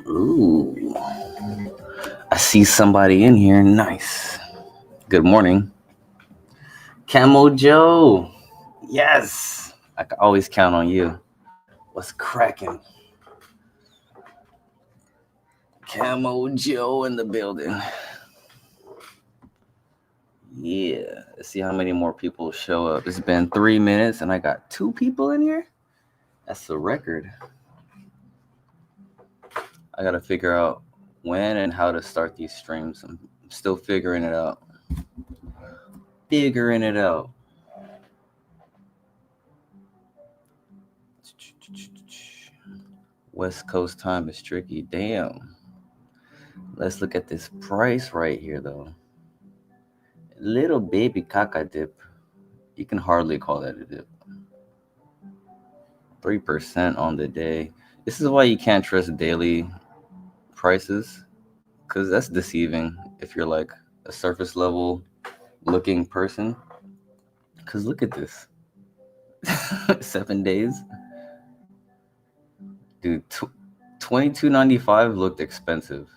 Ooh, I see somebody in here. Nice. Good morning. Camo Joe. Yes. I can always count on you. What's cracking? Camo Joe in the building. Yeah. Let's see how many more people show up. It's been 3 minutes and I got 2 people in here. That's a record. I got to figure out when and how to start these streams. I'm still figuring it out. West Coast time is tricky. Damn. Let's look at this price right here, though. Little baby caca dip. You can hardly call that a dip. 3% on the day. This is why you can't trust daily prices, because that's deceiving if you're like a surface level looking person. Because look at this. 7 days. Dude, $22.95 looked expensive.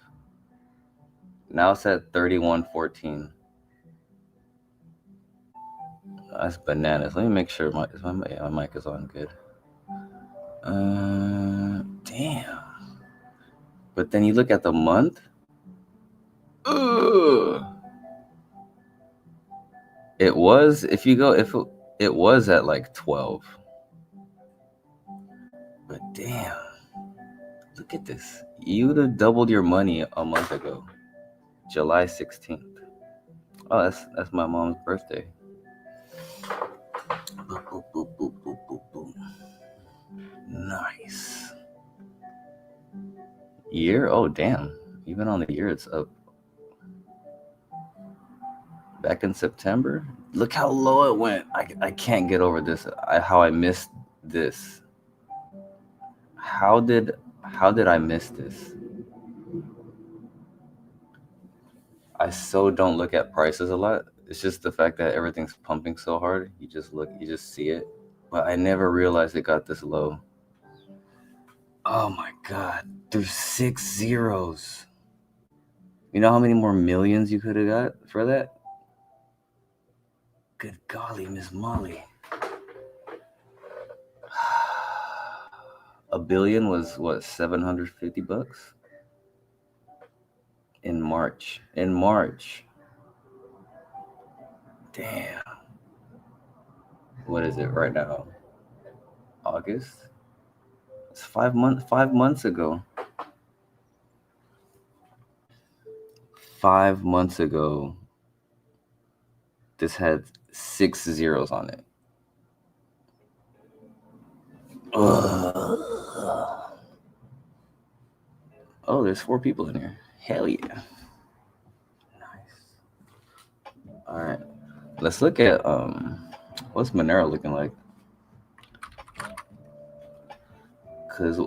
Now it's at $31.14. That's bananas. Let me make sure my mic is on good. Damn. But then you look at the month. It was, if it was at like 12. But damn. Look at this. You would have doubled your money a month ago. July 16th. Oh, that's my mom's birthday. Boop, boop, boop, boop, boop, boop, boop. Nice. Year? Oh, damn. Even on the year, it's up. Back in September? Look how low it went. I can't get over this. How I missed this. How did I miss this? I so don't look at prices a lot. It's just the fact that everything's pumping so hard. You just see it. But I never realized it got this low. Oh my God. There's 6 zeros. You know how many more millions you could have got for that? Good golly, Miss Molly. A billion was what, $750 in March. In March. Damn. What is it right now? August? It's 5 months ago. 5 months ago, this had 6 zeros on it. Ugh. Oh, there's 4 people in here. Hell yeah. Nice. All right. Let's look at what's Monero looking like? Cause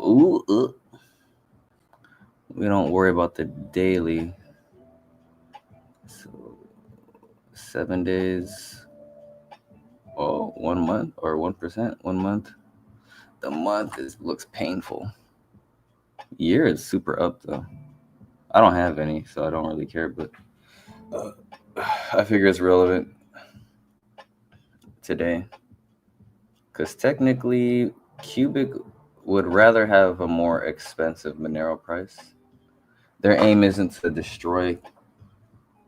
we don't worry about the daily. So 7 days. Oh, 1 month or 1%. 1 month. The month looks painful. Year is super up though. I don't have any, so I don't really care. But I figure it's relevant today, because technically, Qubic would rather have a more expensive Monero price. Their aim isn't to destroy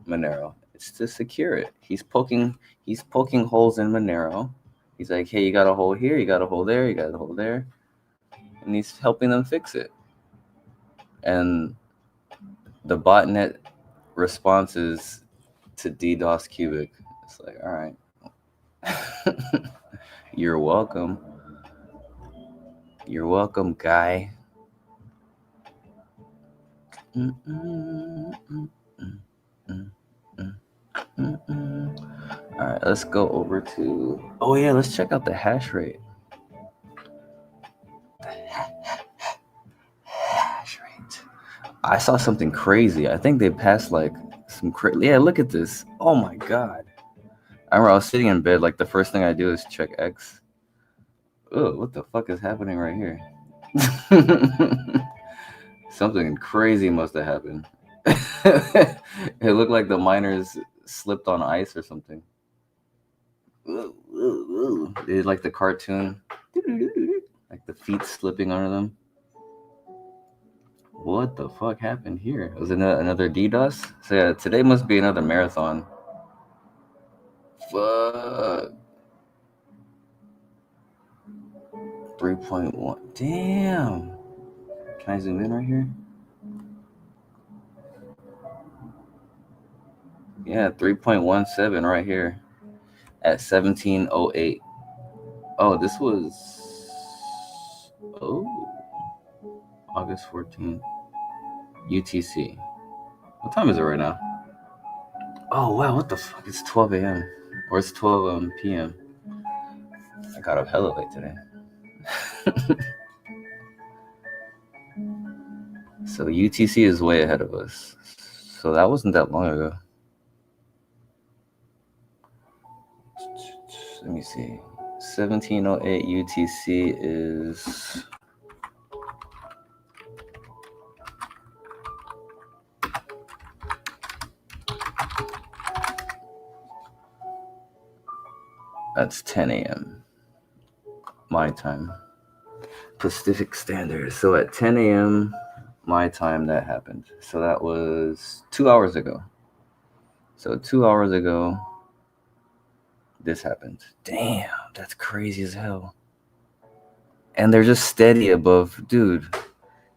Monero; it's to secure it. He's poking holes in Monero. He's like, hey, you got a hole here, you got a hole there, you got a hole there, and he's helping them fix it. And the botnet responses to DDoS Qubic, it's like, all right, you're welcome. You're welcome, guy. All right, let's go over to. Oh yeah, let's check out the hash rate. Hash rate. I saw something crazy. I think they passed like some yeah, look at this. Oh my god. I remember I was sitting in bed, like the first thing I do is check X. Oh, what the fuck is happening right here? Something crazy must have happened. It looked like the miners slipped on ice or something. They did like the cartoon, like the feet slipping under them. What the fuck happened here? Was it another DDoS? So yeah, today must be another marathon. Fuck. 3.1. Damn. Can I zoom in right here? Yeah, 3.17 right here at 17:08. Oh, this was August 14th. UTC. What time is it right now? Oh wow, what the fuck? It's 12 a.m. or it's 12 p.m. I got up hella late today. So UTC is way ahead of us. So that wasn't that long ago. Let me see. 17:08 UTC is. That's 10 a.m. my time. Pacific Standard. So at 10 a.m. my time that happened. So that was 2 hours ago. So 2 hours ago, this happened. Damn, that's crazy as hell. And they're just steady above, dude.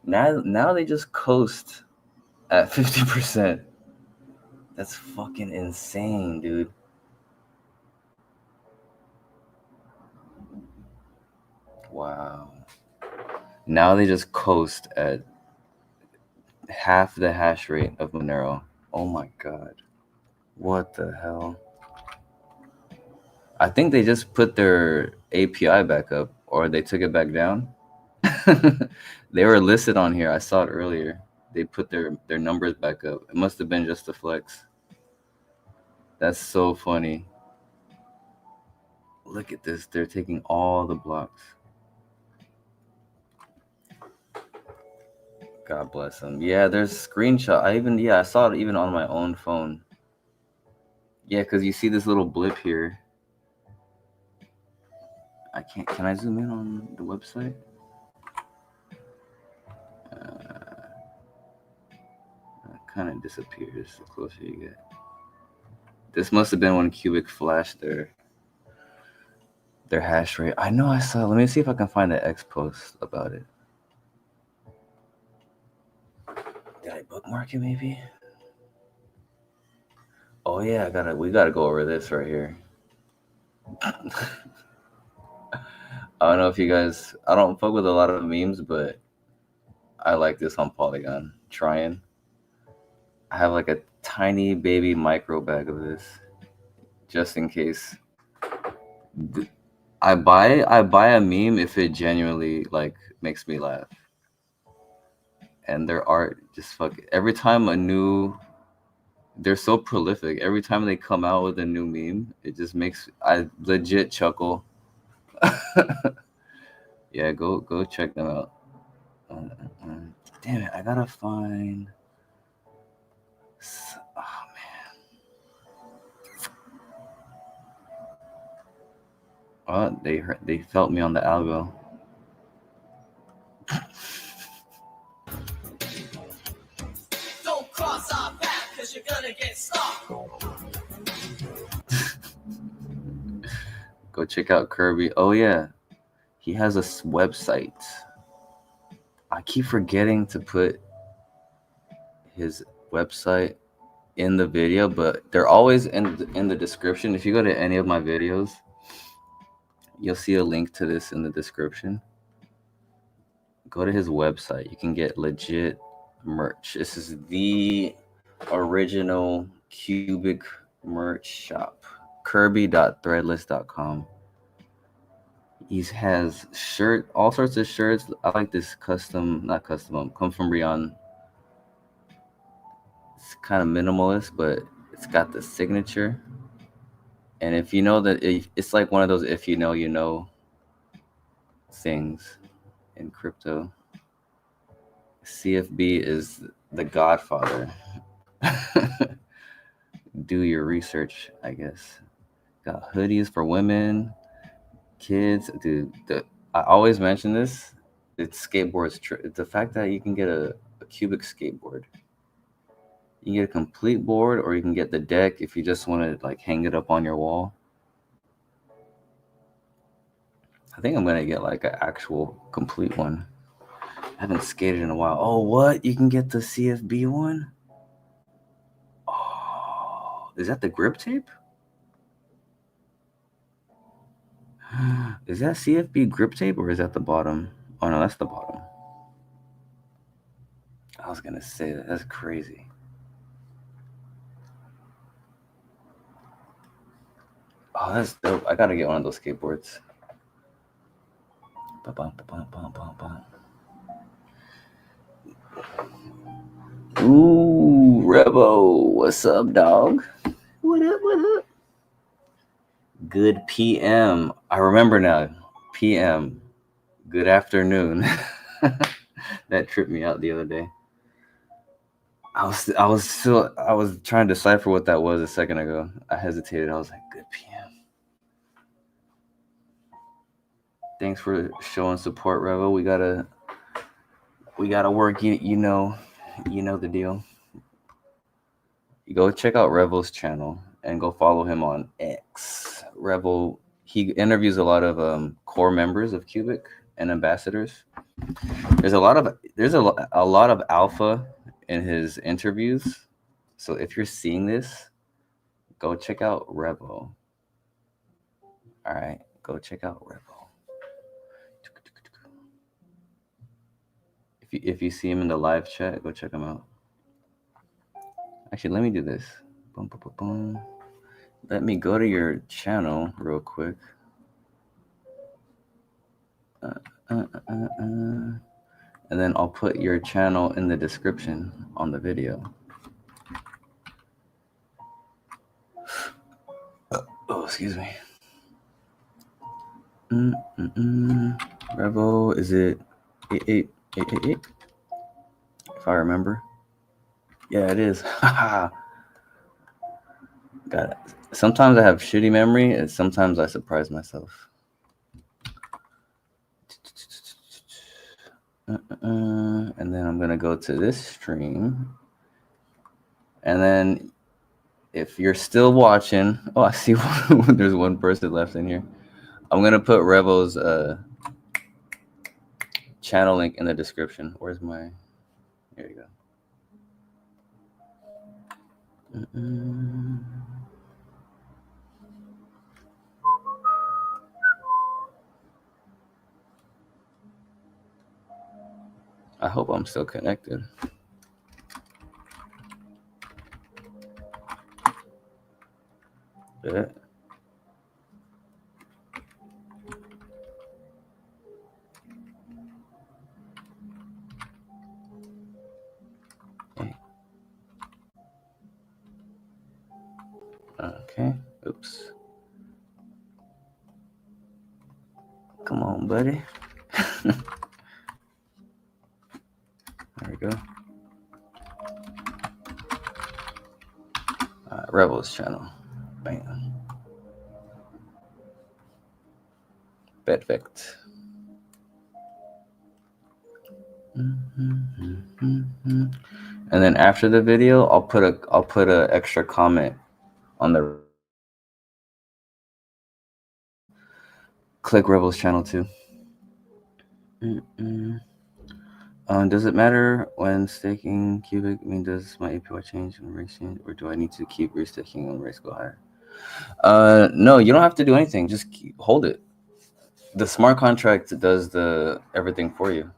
Now they just coast at 50%. That's fucking insane, dude. Wow. Now they just coast at half the hash rate of Monero. Oh my god. What the hell? I think they just put their API back up, or they took it back down. They were listed on here. I saw it earlier. They put their numbers back up. It must have been just a flex. That's so funny. Look at this. They're taking all the blocks. God bless them. Yeah, there's screenshot. I saw it even on my own phone. Yeah, because you see this little blip here. Can I zoom in on the website? kind of disappears the closer you get. This must have been when Qubic flashed their hash rate. I know I saw. Let me see if I can find the X post about it. Did I bookmark it maybe? Oh yeah, we gotta go over this right here. I don't know if you guys. I don't fuck with a lot of memes, but I like this on Polygon. Trying. I have like a tiny baby micro bag of this, just in case. I buy a meme if it genuinely like makes me laugh. And their art just every time they're so prolific. Every time they come out with a new meme, it just makes I legit chuckle. Yeah, go check them out. Damn it, I gotta find. Oh man. Oh, they felt me on the algo. Don't cross our path, cause you're gonna get stuck. Go check out Kirby. Oh yeah, he has a website. I keep forgetting to put his website in the video, but they're always in the description. If you go to any of my videos, you'll see a link to this in the description. Go to his website. You can get legit merch. This is the original Qubic merch shop. Kirby.threadless.com. He has all sorts of shirts. I like this not custom, come from Rion. It's kind of minimalist, but it's got the signature. And if you know that it's like one of those if you know things in crypto. CFB is the godfather. Do your research, I guess. Got hoodies for women, kids. Dude, I always mention this. It's skateboards. The fact that you can get a Qubic skateboard. You can get a complete board, or you can get the deck if you just want to like hang it up on your wall. I think I'm gonna get like an actual complete one. I haven't skated in a while. Oh, what? You can get the CFB one? Oh, is that the grip tape? Is that CFB grip tape or is that the bottom? Oh no, that's the bottom. I was gonna say that. That's crazy. Oh, that's dope. I gotta get one of those skateboards. Ooh, Revo. What's up, dog? What up, what up? Good PM. I remember now. PM. Good afternoon. That tripped me out the other day. I was trying to decipher what that was a second ago. I hesitated. I was like, good PM. Thanks for showing support, Revo. We gotta work. You know the deal. You go check out Revo's channel and go follow him on X. Revo, he interviews a lot of core members of Qubic and ambassadors. There's a lot of alpha in his interviews. So if you're seeing this, go check out Revo. All right, go check out Revo. If you see him in the live chat, go check him out. Actually, let me do this. Boom, boom, boom, boom. Let me go to your channel real quick. And then I'll put your channel in the description on the video. Oh, excuse me. Revo, is it 88888? If I remember. Yeah, it is. Got it. Sometimes I have shitty memory, and sometimes I surprise myself. And then I'm gonna go to this stream. And then if you're still watching, oh, I see there's one person left in here. I'm gonna put Revo's channel link in the description. Where's my? Here you go. I hope I'm still connected. Yeah. Okay. Oops. Come on, buddy. There we go. Revo's channel. Bam. Perfect. And then after the video, I'll put a extra comment on the. Click Revo's channel too. Does it matter when staking Qubic? I mean, does my APY change when rates change, or do I need to keep restaking when rates go higher? No, you don't have to do anything. Just hold it. The smart contract does everything for you.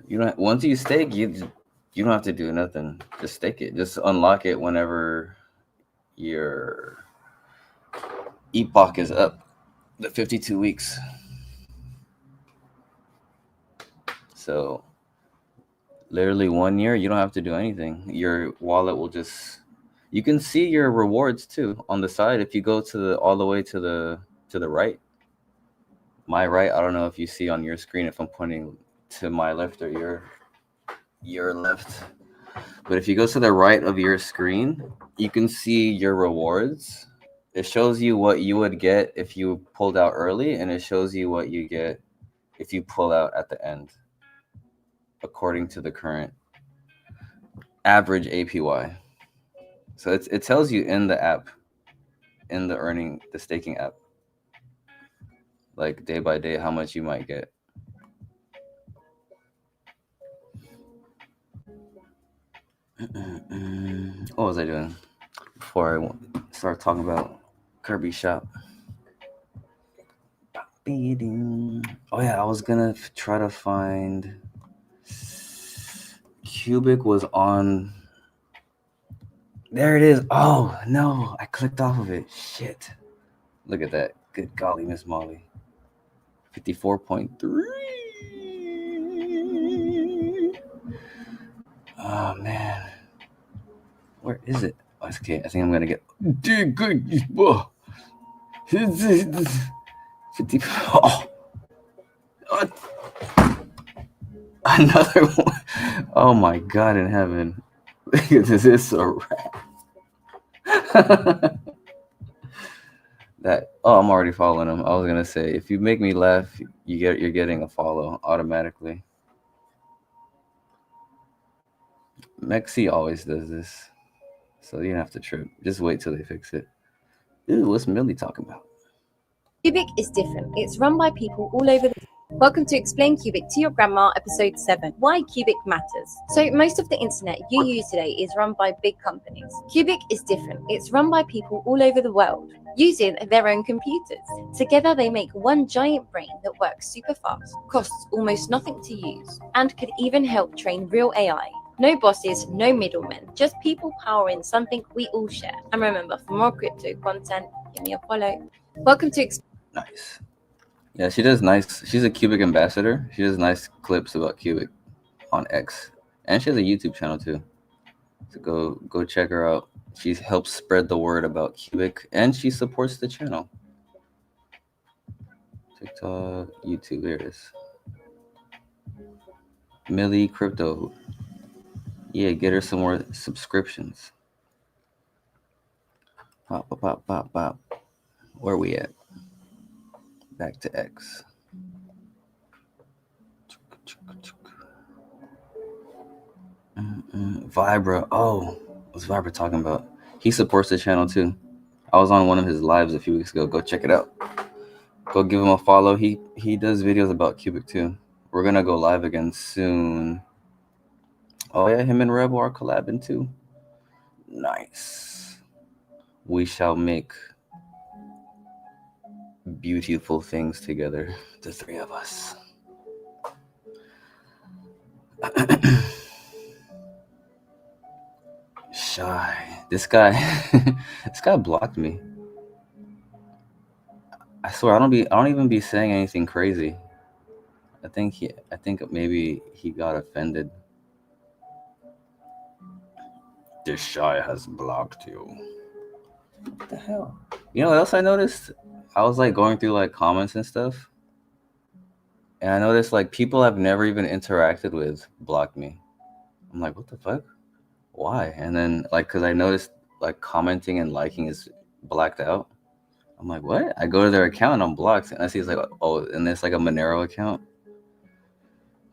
You don't. Once you stake, you don't have to do nothing. Just stake it. Just unlock it whenever your epoch is up. The 52 weeks. So literally 1 year, you don't have to do anything. Your wallet will just. You can see your rewards too on the side if you go to all the way to the right. My right. I don't know if you see on your screen if I'm pointing to my left or your left. But if you go to the right of your screen, you can see your rewards. It shows you what you would get if you pulled out early, and it shows you what you get if you pull out at the end, according to the current average APY. So it tells you in the app, in the staking app, like day by day how much you might get. What was I doing before I start talking about Kirby Shop? Oh yeah, I was gonna try to find. Qubic was on. There it is. Oh no, I clicked off of it. Shit. Look at that. Good golly, Miss Molly. 54.3. Oh man. Where is it? Oh, it's okay. I think I'm gonna get. Dude, good. 50. Oh. Another one. Oh my God in heaven. This is a wrap. I'm already following him. I was gonna say, if you make me laugh, you're getting a follow automatically. Mexi always does this, so you don't have to trip. Just wait till they fix it. Ew, what's Millie talking about? Qubic is different. It's run by people all over the. Welcome to Explain Qubic to Your Grandma, episode 7. Why Qubic matters. So most of the internet you use today is run by big companies. Qubic is different. It's run by people all over the world, using their own computers. Together they make one giant brain that works super fast, costs almost nothing to use, and could even help train real AI. No bosses, no middlemen, just people powering something we all share. And remember, for more crypto content, give me a follow. Welcome to Nice. Yeah, she does nice. She's a Qubic ambassador. She does nice clips about Qubic on X, and she has a YouTube channel too. So go check her out. She helps spread the word about Qubic, and she supports the channel. TikTok, YouTube, there it is. Millie Crypto. Yeah, get her some more subscriptions. Pop, pop, pop, pop, pop. Where are we at? Back to X. Vibra. Oh, what's Vibra talking about? He supports the channel too. I was on one of his lives a few weeks ago. Go check it out. Go give him a follow. He does videos about Qubic too. We're gonna go live again soon. Oh yeah, him and Revo are collabing too. Nice. We shall make beautiful things together, the three of us. Shy. This guy this guy blocked me. I swear I don't even be saying anything crazy. I think maybe he got offended. This Shy has blocked you. What the hell? You know what else I noticed? I was like going through like comments and stuff, and I noticed like people I've never even interacted with blocked me. I'm like, what the fuck? Why? And then like, cause I noticed like commenting and liking is blacked out. I'm like, what? I go to their account and I'm blocked, and I see it's like, oh, and it's like a Monero account,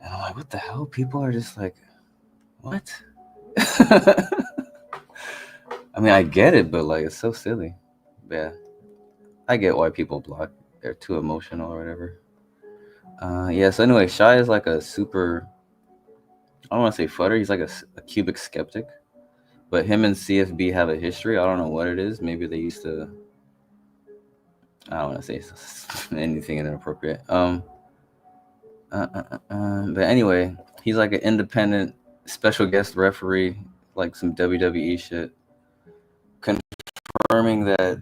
and I'm like, what the hell? People are just like, what? I mean, I get it, but like, it's so silly. Yeah, I get why people block. They're too emotional or whatever. Yeah. So anyway, Shy is like a super. I don't want to say futter. He's like a Qubic skeptic. But him and CFB have a history. I don't know what it is. Maybe they used to. I don't want to say anything inappropriate. But anyway, he's like an independent special guest referee, like some WWE shit, confirming that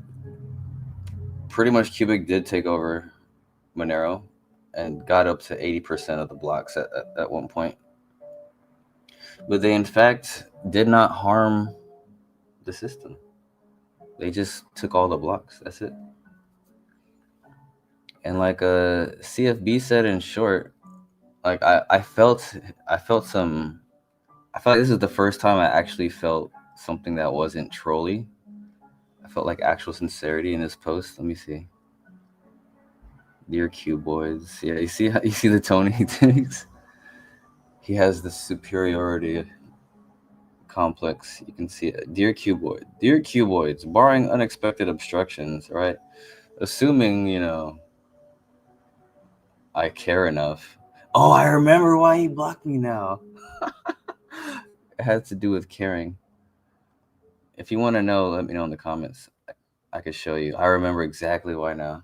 pretty much Qubic did take over Monero and got up to 80% of the blocks at one point. But they in fact did not harm the system. They just took all the blocks. That's it. And like CFB said in short, like I felt some. I felt like this is the first time I actually felt something that wasn't trolly. I felt like actual sincerity in his post. Let me see. Dear Q boys, yeah, you see the tone he takes. He has the superiority complex. You can see it. Dear Cuboids, barring unexpected obstructions, right? Assuming, I care enough. Oh, I remember why he blocked me now. It had to do with caring. If you want to know, let me know in the comments. I could show you. I remember exactly why now.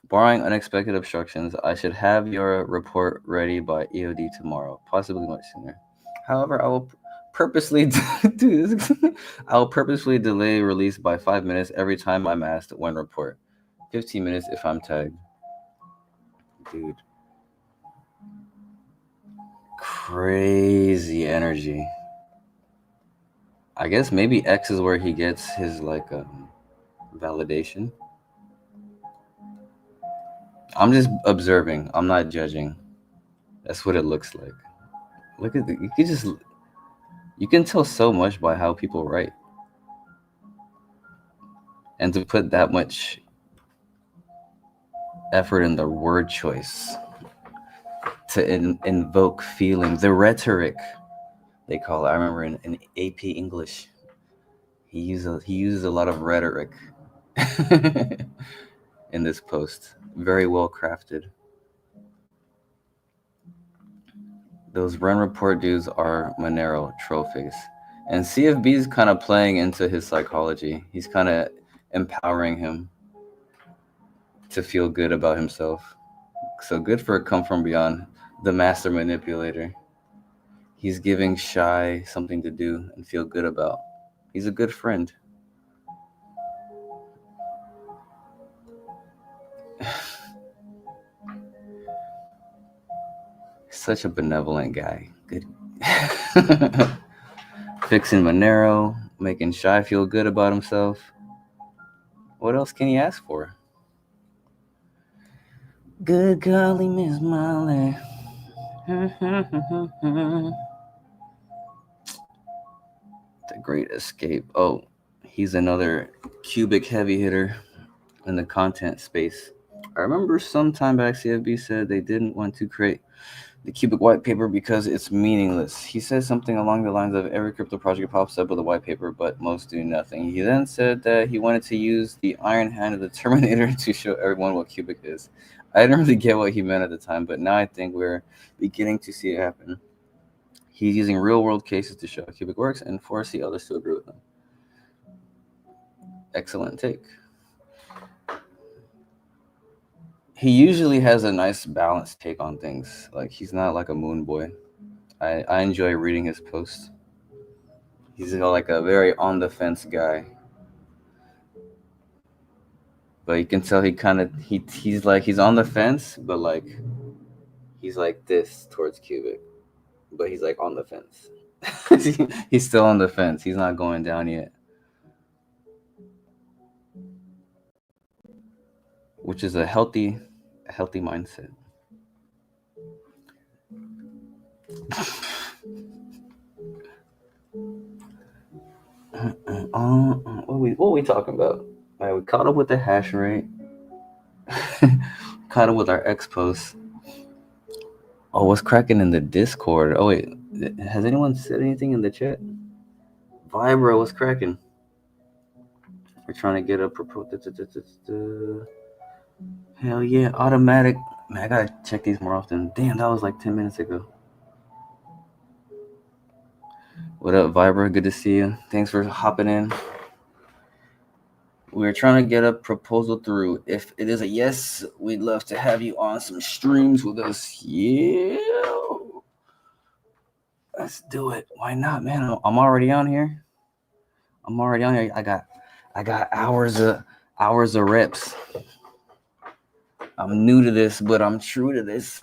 Barring unexpected obstructions, I should have your report ready by EOD tomorrow, possibly much sooner. However, I will purposely do this. I will purposely delay release by 5 minutes every time I'm asked when report. 15 minutes if I'm tagged. Dude. Crazy energy. I guess maybe X is where he gets his validation. I'm just observing. I'm not judging. That's what it looks like. Look at you can tell so much by how people write. And to put that much effort in the word choice, to invoke feeling, the rhetoric, they call it. I remember in AP English, he uses a lot of rhetoric in this post. Very well crafted. Those run report dudes are Monero trophies. And CFB is kind of playing into his psychology. He's kind of empowering him to feel good about himself. So good for a come from beyond, the master manipulator. He's giving Shy something to do and feel good about. He's a good friend. Such a benevolent guy. Good. Fixing Monero, making Shy feel good about himself. What else can he ask for? Good golly, Miss Molly. The Great Escape. Oh, he's another Qubic heavy hitter in the content space. I remember some time back CFB said they didn't want to create the Qubic white paper because it's meaningless. He says something along the lines of every crypto project pops up with a white paper, but most do nothing. He then said that he wanted to use the iron hand of the Terminator to show everyone what Qubic is. I didn't really get what he meant at the time, but now I think we're beginning to see it happen. He's using real-world cases to show how Qubic works and foresee others to agree with him. Excellent take. He usually has a nice balanced take on things. Like, he's not like a moon boy. I enjoy reading his posts. He's like a very on the fence guy, but you can tell he's like he's on the fence, but like he's like this towards Qubic, but he's like on the fence. He's still on the fence. He's not going down yet, which is a healthy mindset. What are we talking about? All right, we caught up with the hash rate. Caught up with our X posts. Oh, what's cracking in the Discord? Oh wait, has anyone said anything in the chat? Vibro, what's cracking? We're trying to get a proposal. Hell yeah, automatic. Man, I gotta check these more often. Damn, that was like 10 minutes ago. What up, Vibro? Good to see you. Thanks for hopping in. We're trying to get a proposal through. If it is a yes, we'd love to have you on some streams with us. Yeah. Let's do it. Why not, man? I'm already on here. I got hours of reps. I'm new to this, but I'm true to this.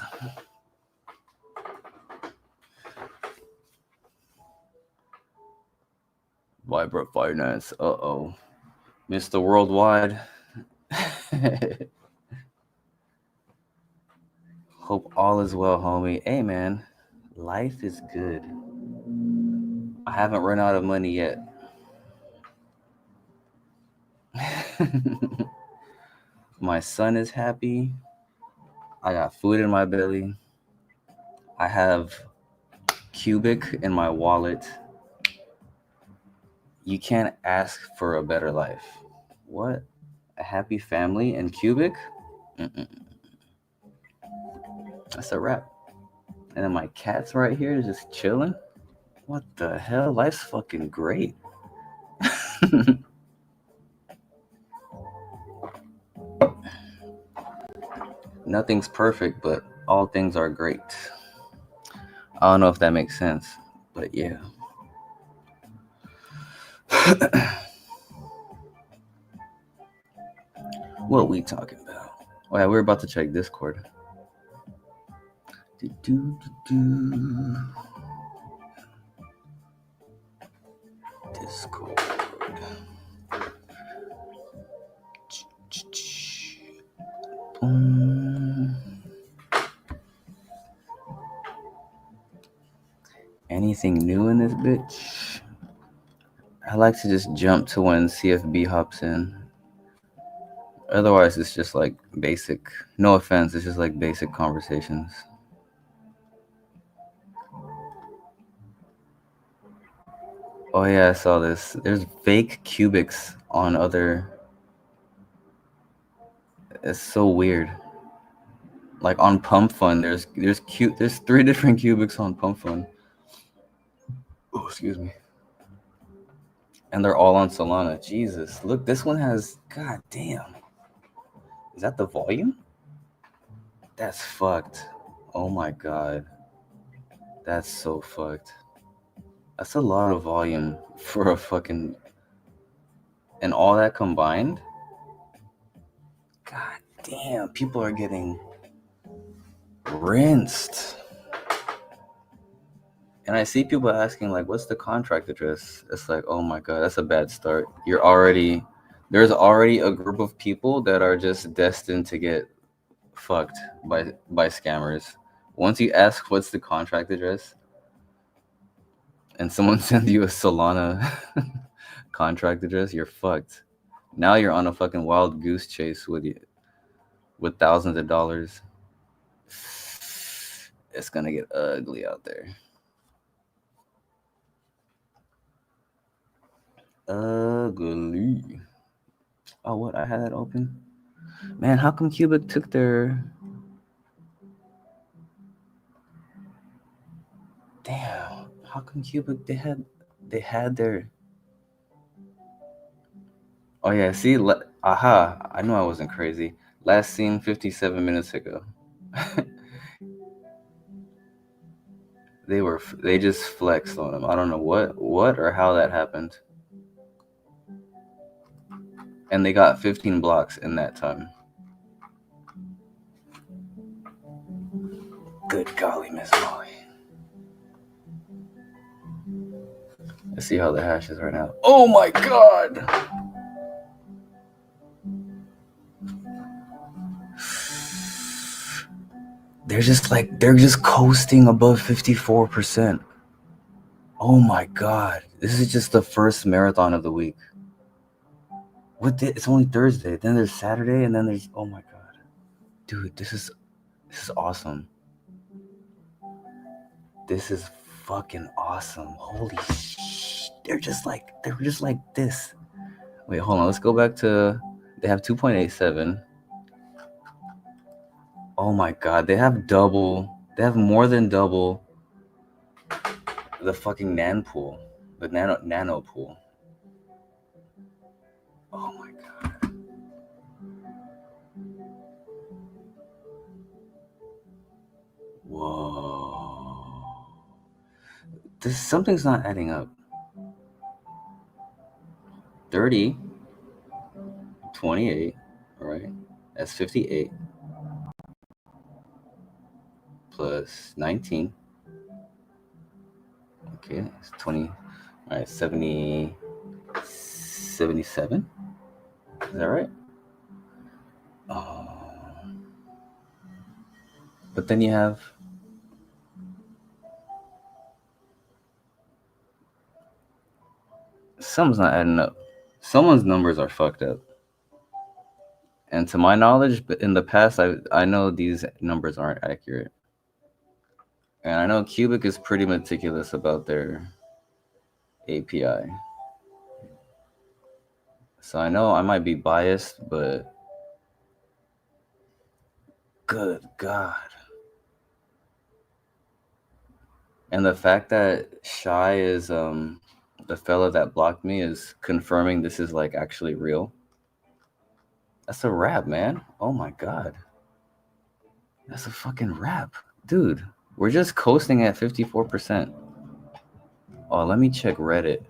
Vibra Finance. Uh-oh. Mr. Worldwide. Hope all is well, homie. Hey, man. Life is good. I haven't run out of money yet. My son is happy. I got food in my belly. I have Qubic in my wallet. You can't ask for a better life. What? A happy family and Qubic? Mm-mm. That's a wrap. And then my cat's right here just chilling. What the hell? Life's fucking great. Nothing's perfect, but all things are great. I don't know if that makes sense, but yeah. What are we talking about? Oh yeah, we're about to check Discord. Discord. Anything new in this bitch? I like to just jump to when CFB hops in. Otherwise, it's just like basic. No offense, it's just like basic conversations. Oh yeah, I saw this. There's fake Qubics on other. It's so weird. Like on Pump Fund, there's 3 different Qubics on Pump Fund. Oh, excuse me. And they're all on Solana. Jesus, look, this one has. God damn. Is that the volume? That's fucked. Oh my god. That's so fucked. That's a lot of volume for a fucking. And all that combined? God damn, people are getting rinsed. And I see people asking, like, what's the contract address? It's like, oh my god, that's a bad start. There's already a group of people that are just destined to get fucked by scammers. Once you ask what's the contract address, and someone sends you a Solana contract address, you're fucked. Now you're on a fucking wild goose chase with thousands of dollars. It's gonna get ugly out there. Ugly. Oh, what? I had that open. Man, how come Qubic took their? Damn. How come Qubic they had their? Oh yeah. See, aha. I knew I wasn't crazy. Last seen 57 minutes ago. They just flexed on them. I don't know what or how that happened. And they got 15 blocks in that time. Good golly, Miss Molly. Let's see how the hash is right now. Oh my god! They're just coasting above 54%. Oh my god. This is just the first marathon of the week. It's only Thursday. Then there's Saturday, and then there's, oh my god. Dude, this is awesome. This is fucking awesome. Holy shit. They're just like this. Wait, hold on. Let's go back to, they have 2.87. Oh my god, they have more than double the fucking nan pool. The nano pool. Oh my god. Whoa. Something's not adding up. 30, 28, all right? That's 58 plus 19. Okay, that's 20. All right, 70, 77. Is that right? But then you have something's not adding up. Someone's numbers are fucked up. And to my knowledge, in the past, I know these numbers aren't accurate. And I know Qubic is pretty meticulous about their API. So I know I might be biased, but good God. And the fact that Shy is the fella that blocked me is confirming this is like actually real. That's a wrap, man. Oh my god. That's a fucking wrap. Dude, we're just coasting at 54%. Oh, let me check Reddit.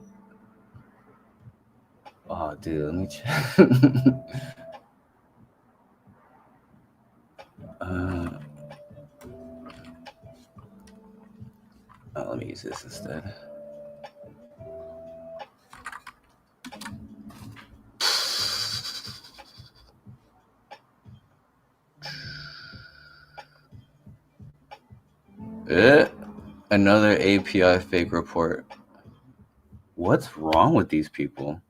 Oh, dude, let me check. Let me use this instead. Another API fake report. What's wrong with these people?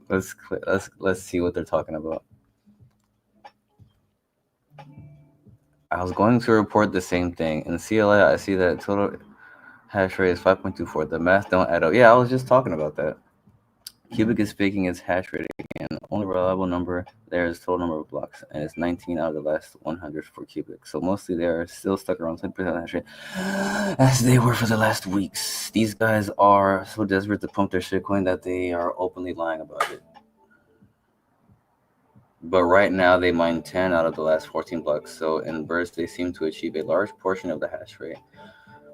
Let's see what they're talking about. I was going to report the same thing. In CLI, I see that total hash rate is 5.24. The math don't add up. Yeah, I was just talking about that. Qubic is faking its hash rate again. Only reliable number there is total number of blocks, and it's 19 out of the last 100 for Qubic. So mostly they are still stuck around 10% hash rate, as they were for the last weeks. These guys are so desperate to pump their shitcoin that they are openly lying about it. But right now they mine 10 out of the last 14 blocks. So in bursts, they seem to achieve a large portion of the hash rate.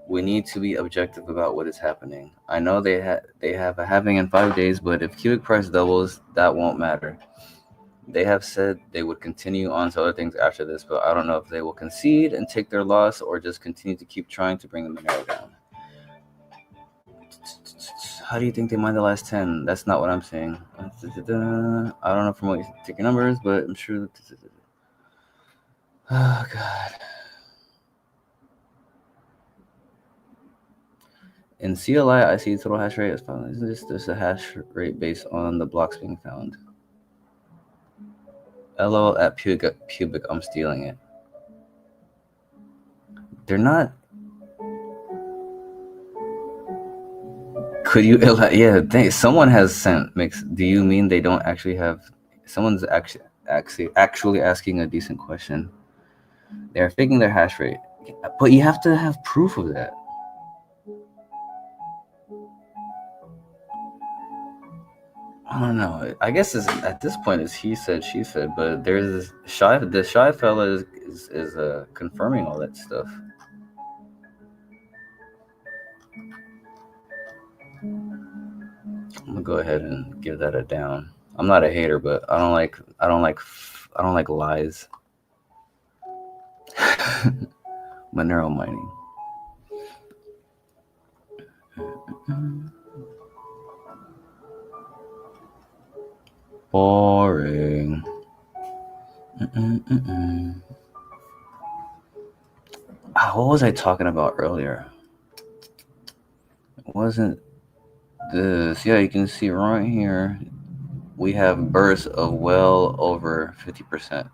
We need to be objective about what is happening. I know they have a halving in 5 days, but if Qubic price doubles, that won't matter. They have said they would continue on to other things after this, but I don't know if they will concede and take their loss or just continue to keep trying to bring the Monero down. How do you think they mined the last 10? That's not what I'm saying. I don't know from what you take your numbers, but I'm sure. Oh, God. In CLI, I see total hash rate is found. Isn't this just a hash rate based on the blocks being found? LOL at Qubic, I'm stealing it. They're not. Could you? Yeah, someone has sent mix. Do you mean they don't actually have? Someone's actually asking a decent question. They're faking their hash rate, but you have to have proof of that. I don't know. I guess at this point it's he said, she said, but there's the shy fella is confirming all that stuff. I'm gonna go ahead and give that a down. I'm not a hater, but I don't like lies. Monero mining. Boring. What was I talking about earlier? It wasn't this. Yeah, you can see right here. We have bursts of well over 50%.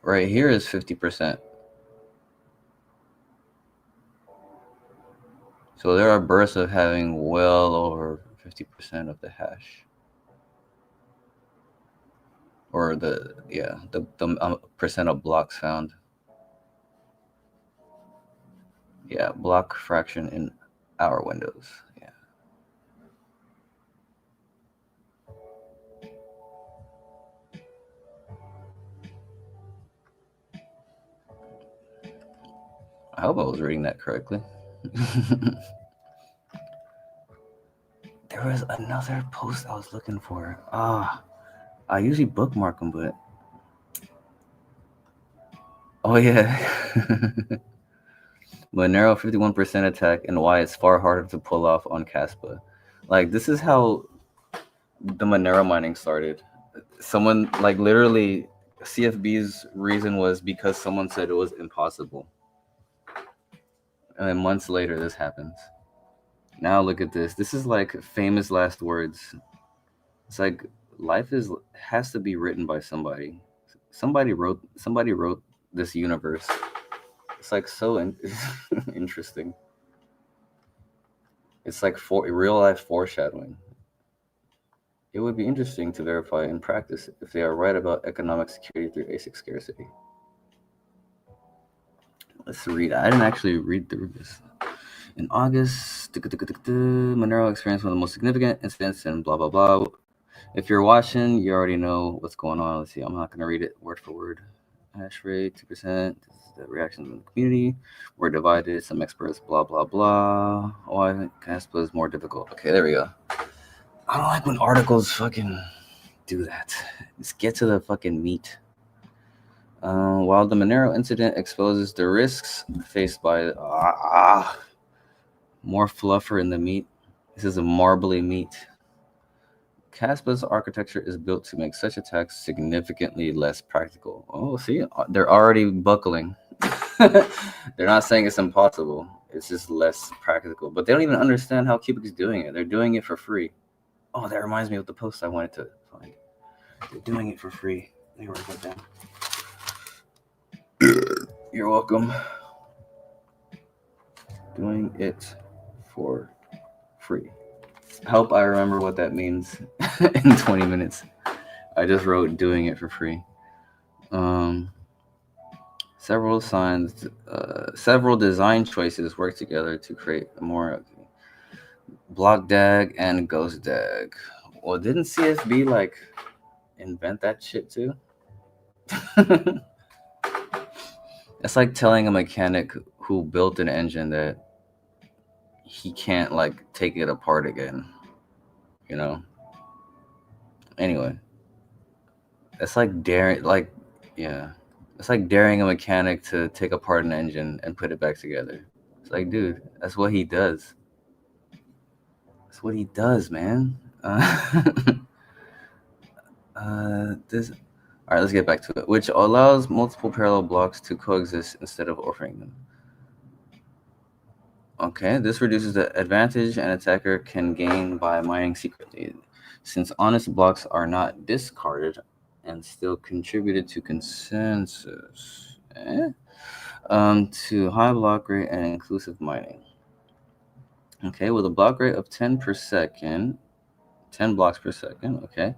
Right here is 50%. So there are bursts of having well over 50% of the hash. Or the percent of blocks found. Yeah, block fraction in our windows. Yeah. I hope I was reading that correctly. There was another post I was looking for. I usually bookmark them, but oh yeah. Monero 51% attack and why it's far harder to pull off on Caspa. Like this is how the Monero mining started. Someone like literally CFB's reason was because someone said it was impossible. And then months later this happens. Now look at this. This is like famous last words. It's like life has to be written by somebody. Somebody wrote this universe. It's like so interesting. It's like real life foreshadowing. It would be interesting to verify in practice if they are right about economic security through ASIC scarcity. Let's read. I didn't actually read through this. In August, Monero experienced one of the most significant incidents and blah, blah, blah. If you're watching, you already know what's going on. Let's see. I'm not going to read it word for word. Hash rate, 2%. This is the reactions in the community. We're divided. Some experts, blah, blah, blah. Oh, I think Caspa is more difficult. Okay, there we go. I don't like when articles fucking do that. Let's get to the fucking meat. While the Monero incident exposes the risks faced by more fluffer in the meat. This is a marbly meat. Caspa's architecture is built to make such attacks significantly less practical. Oh, see, they're already buckling. They're not saying it's impossible. It's just less practical. But they don't even understand how Qubic is doing it. They're doing it for free. Oh, that reminds me of the post I wanted to find. They're doing it for free. Let me write that down. You're welcome. Doing it for free. I hope I remember what that means in 20 minutes. I just wrote doing it for free. Several design choices work together to create a more block DAG and ghost DAG. Well, didn't CFB like invent that shit too? It's like telling a mechanic who built an engine that he can't like take it apart again, you know? Anyway, it's like daring a mechanic to take apart an engine and put it back together. It's like, dude, that's what he does. That's what he does, man. This. All right, let's get back to it. Which allows multiple parallel blocks to coexist instead of orphaning them. Okay, this reduces the advantage an attacker can gain by mining secretly. since honest blocks are not discarded and still contributed to consensus. To high block rate and inclusive mining. Okay, with a block rate of 10 per second, 10 blocks per second, okay.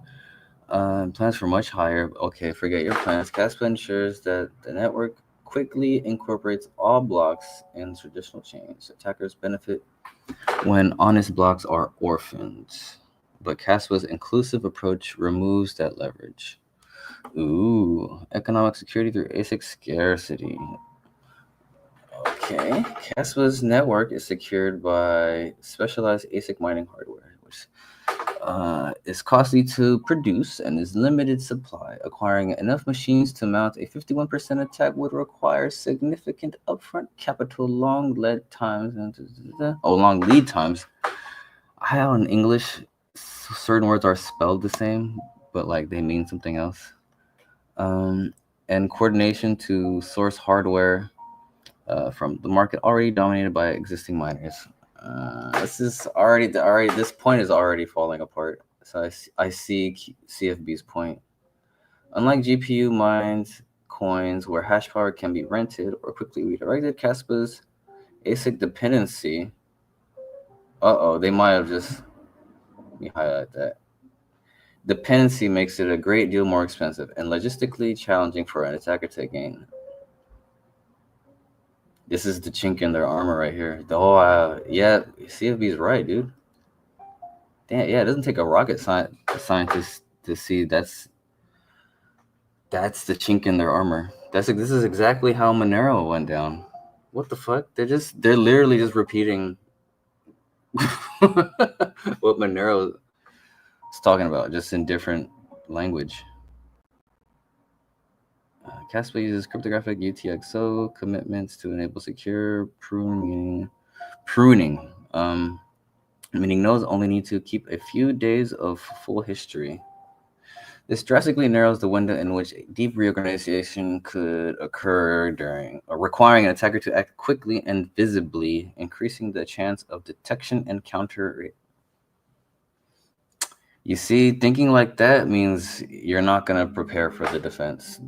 Plans for much higher. Okay, forget your plans. Caspa ensures that the network quickly incorporates all blocks in traditional chains. Attackers benefit when honest blocks are orphaned, but Caspa's inclusive approach removes that leverage. Ooh, economic security through ASIC scarcity. Okay, Caspa's network is secured by specialized ASIC mining hardware, which is costly to produce and is limited supply. Acquiring enough machines to mount a 51% attack would require significant upfront capital, long lead times, long lead times. I know in English, certain words are spelled the same, but like they mean something else. And coordination to source hardware from the market already dominated by existing miners. This is already this point is already falling apart. So I see CFB's point. Unlike GPU mined coins where hash power can be rented or quickly redirected, Caspa's ASIC dependency. They might have just. Let me highlight that. Dependency makes it a great deal more expensive and logistically challenging for an attacker to gain. This is the chink in their armor right here. Yeah, CFB's right, dude. Damn, yeah, it doesn't take a rocket scientist to see that's the chink in their armor. This is exactly how Monero went down. What the fuck? They're literally just repeating what Monero is talking about, just in different language. Caspa uses cryptographic UTXO commitments to enable secure pruning. Meaning nodes only need to keep a few days of full history. This drastically narrows the window in which deep reorganization could occur requiring an attacker to act quickly and visibly, increasing the chance of detection and counter. You see, thinking like that means you're not going to prepare for the defense.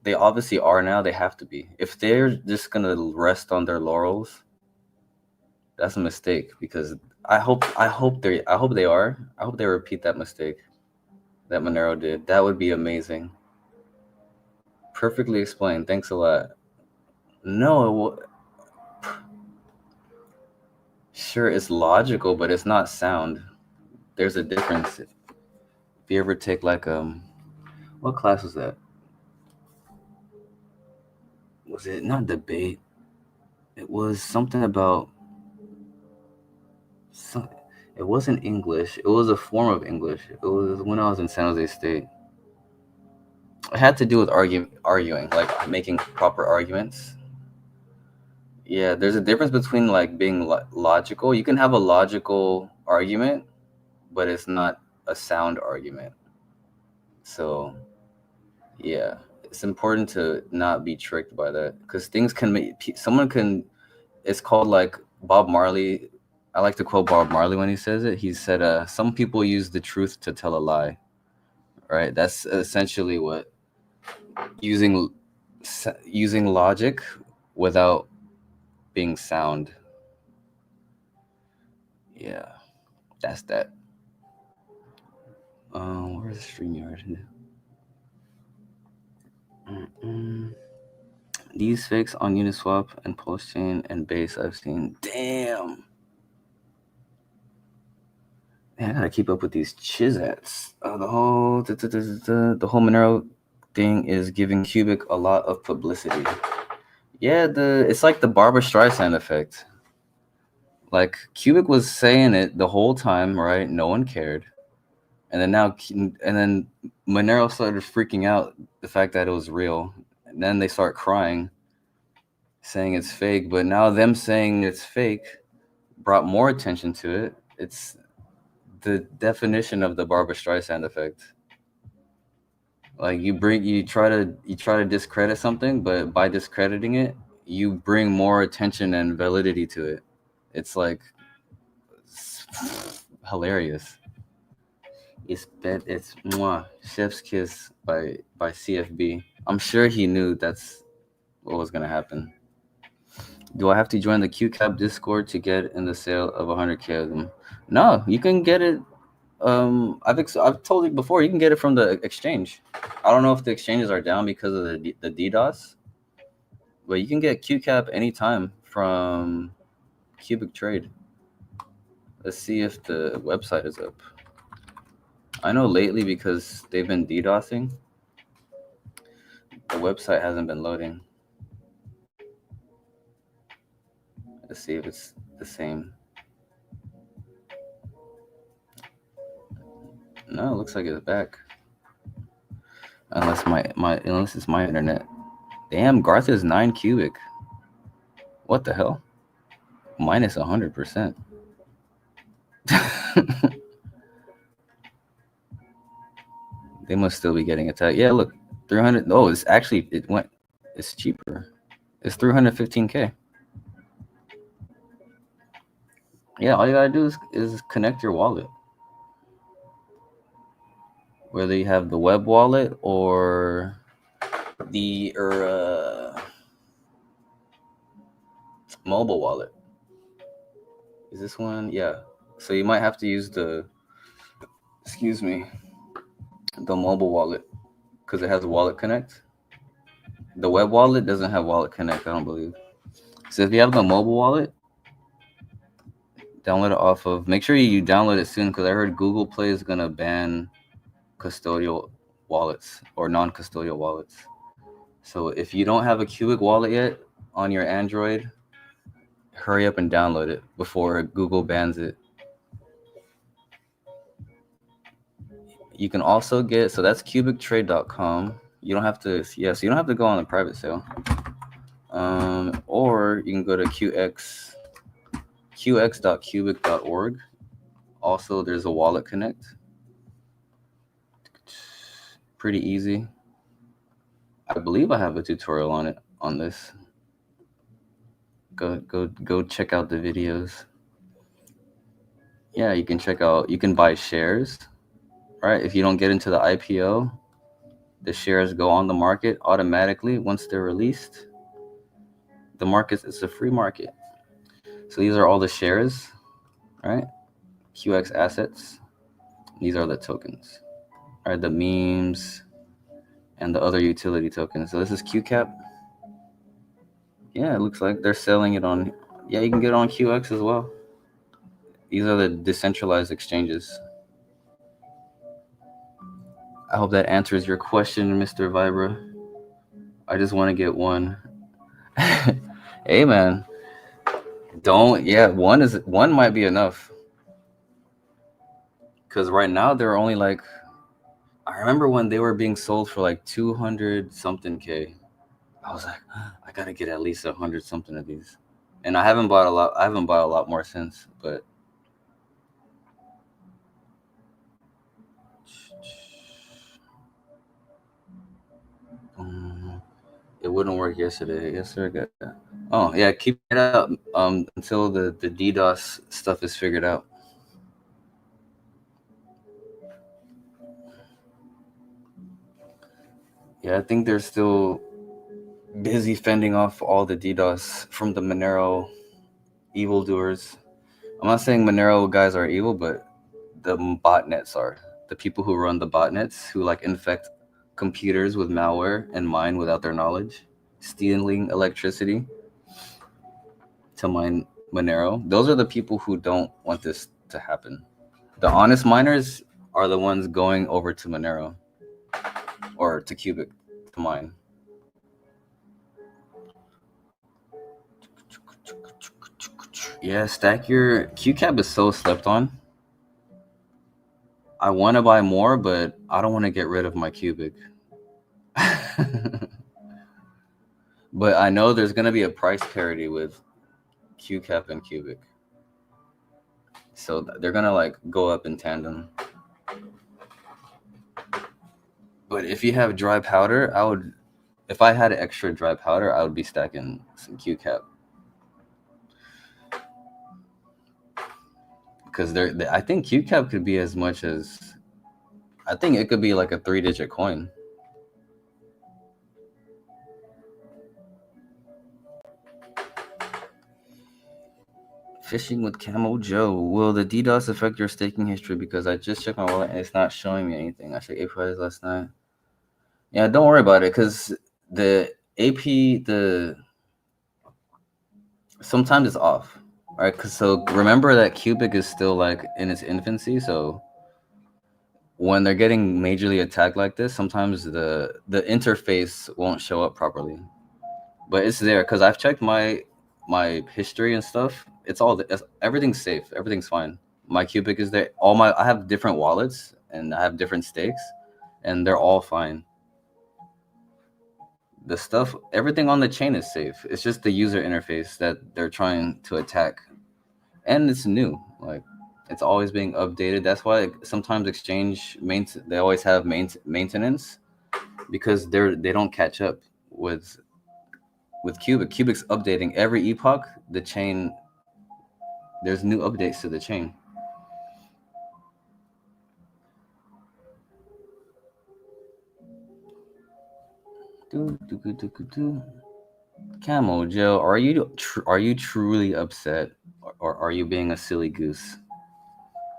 They obviously are now. They have to be. If they're just going to rest on their laurels, that's a mistake. Because I hope they are. I hope they repeat that mistake that Monero did. That would be amazing. Perfectly explained. Thanks a lot. No, sure, it's logical, but it's not sound. There's a difference. If you ever take like what class was that? Was it not debate? It was something about. It wasn't English. It was a form of English. It was when I was in San Jose State. It had to do with arguing, like making proper arguments. Yeah, there's a difference between like being logical. You can have a logical argument, but it's not a sound argument. So, yeah, it's important to not be tricked by that because things can make someone can. It's called like Bob Marley. I like to quote Bob Marley when he says it. He said, "Some people use the truth to tell a lie." Right? That's essentially what using logic without being sound. Yeah, that's that. Where's StreamYard? These fakes on Uniswap and Pulsechain and Base I've seen. Damn. Man, I gotta keep up with these chizats. The whole Monero thing is giving Qubic a lot of publicity. Yeah, it's like the Barbara Streisand effect. Like Qubic was saying it the whole time, right? No one cared, and then Monero started freaking out the fact that it was real, and then they start crying, saying it's fake. But now them saying it's fake brought more attention to it. It's the definition of the Barbara Streisand effect. Like you try to discredit something, but by discrediting it, you bring more attention and validity to it. It's like hilarious. It's mwah, Chef's Kiss by CFB. I'm sure he knew that's what was gonna happen. Do I have to join the QCAP Discord to get in the sale of 100K of them? No, you can get it. I've told you before, you can get it from the exchange. I don't know if the exchanges are down because of the DDoS, but you can get QCAP anytime from Qubic Trade. Let's see if the website is up. I know lately because they've been DDoSing, the website hasn't been loading. Let's see if it's the same. No, it looks like it's back. Unless it's my internet. Damn, Garth is 9 cubic. What the hell? Minus 100%. They must still be getting attacked. Yeah, look, 300. Oh, it's cheaper. It's 315K. Yeah, all you gotta do is connect your wallet. Whether you have the web wallet or the mobile wallet. Is this one? Yeah. So you might have to use the mobile wallet because it has Wallet Connect. The web wallet doesn't have Wallet Connect, I don't believe. So if you have the mobile wallet, download it off of. Make sure you download it soon because I heard Google Play is gonna ban custodial wallets or non-custodial wallets. So if you don't have a Qubic wallet yet on your Android, hurry up and download it before Google bans it. You can also get, so that's qubictrade.com. You don't have to, so you don't have to go on the private sale. Or you can go to qx.qubic.org. Also, there's a Wallet Connect. Pretty easy. I believe I have a tutorial on this. Go check out the videos. Yeah, you can buy shares, right? If you don't get into the IPO, the shares go on the market automatically once they're released. The market is a free market. So these are all the shares, right? QX assets. These are the tokens, right? The memes and the other utility tokens. So this is QCAP. Yeah, it looks like they're selling it on. Yeah, you can get it on QX as well. These are the decentralized exchanges. I hope that answers your question, Mr. Vibra. I just want to get one. Hey, man. One might be enough. Because right now they're only like, I remember when they were being sold for like 200 something K. I was like, I gotta get at least 100 something of these. And I haven't bought a lot. I haven't bought a lot more since, but it wouldn't work yesterday. Yes, sir. Got that. Oh yeah, keep it up until the DDoS stuff is figured out. Yeah, I think they're still busy fending off all the DDoS from the Monero evildoers. I'm not saying Monero guys are evil, but the botnets are. The people who run the botnets who like infect computers with malware and mine without their knowledge, stealing electricity to mine Monero. Those are the people who don't want this to happen. The honest miners are the ones going over to Monero or to Qubic to mine. Yeah, stack your QCAP is so slept on. I want to buy more, but I don't want to get rid of my Qubic. But I know there's going to be a price parity with QCAP and Qubic. So they're going to like go up in tandem. But if you have dry powder, if I had extra dry powder, I would be stacking some QCAP. Because I think QCAP could be as much as I think it could be like a 3-digit coin. Fishing with Camel Joe. Will the DDoS affect your staking history? Because I just checked my wallet and it's not showing me anything. I checked APIs last night. Yeah, don't worry about it because the AP, sometimes it's off. All right, so remember that Qubic is still like in its infancy. So when they're getting majorly attacked like this, sometimes the interface won't show up properly. But it's there because I've checked my history and stuff. It's all everything's safe. Everything's fine. My Qubic is there. I have different wallets and I have different stakes, and they're all fine. The stuff, everything on the chain is safe. It's just the user interface that they're trying to attack, and it's new. Like it's always being updated. That's why sometimes exchange they always have maintenance because they don't catch up with Qubic. Qubic's updating every epoch. The chain, there's new updates to the chain. Camel Joe, are you truly upset, or are you being a silly goose?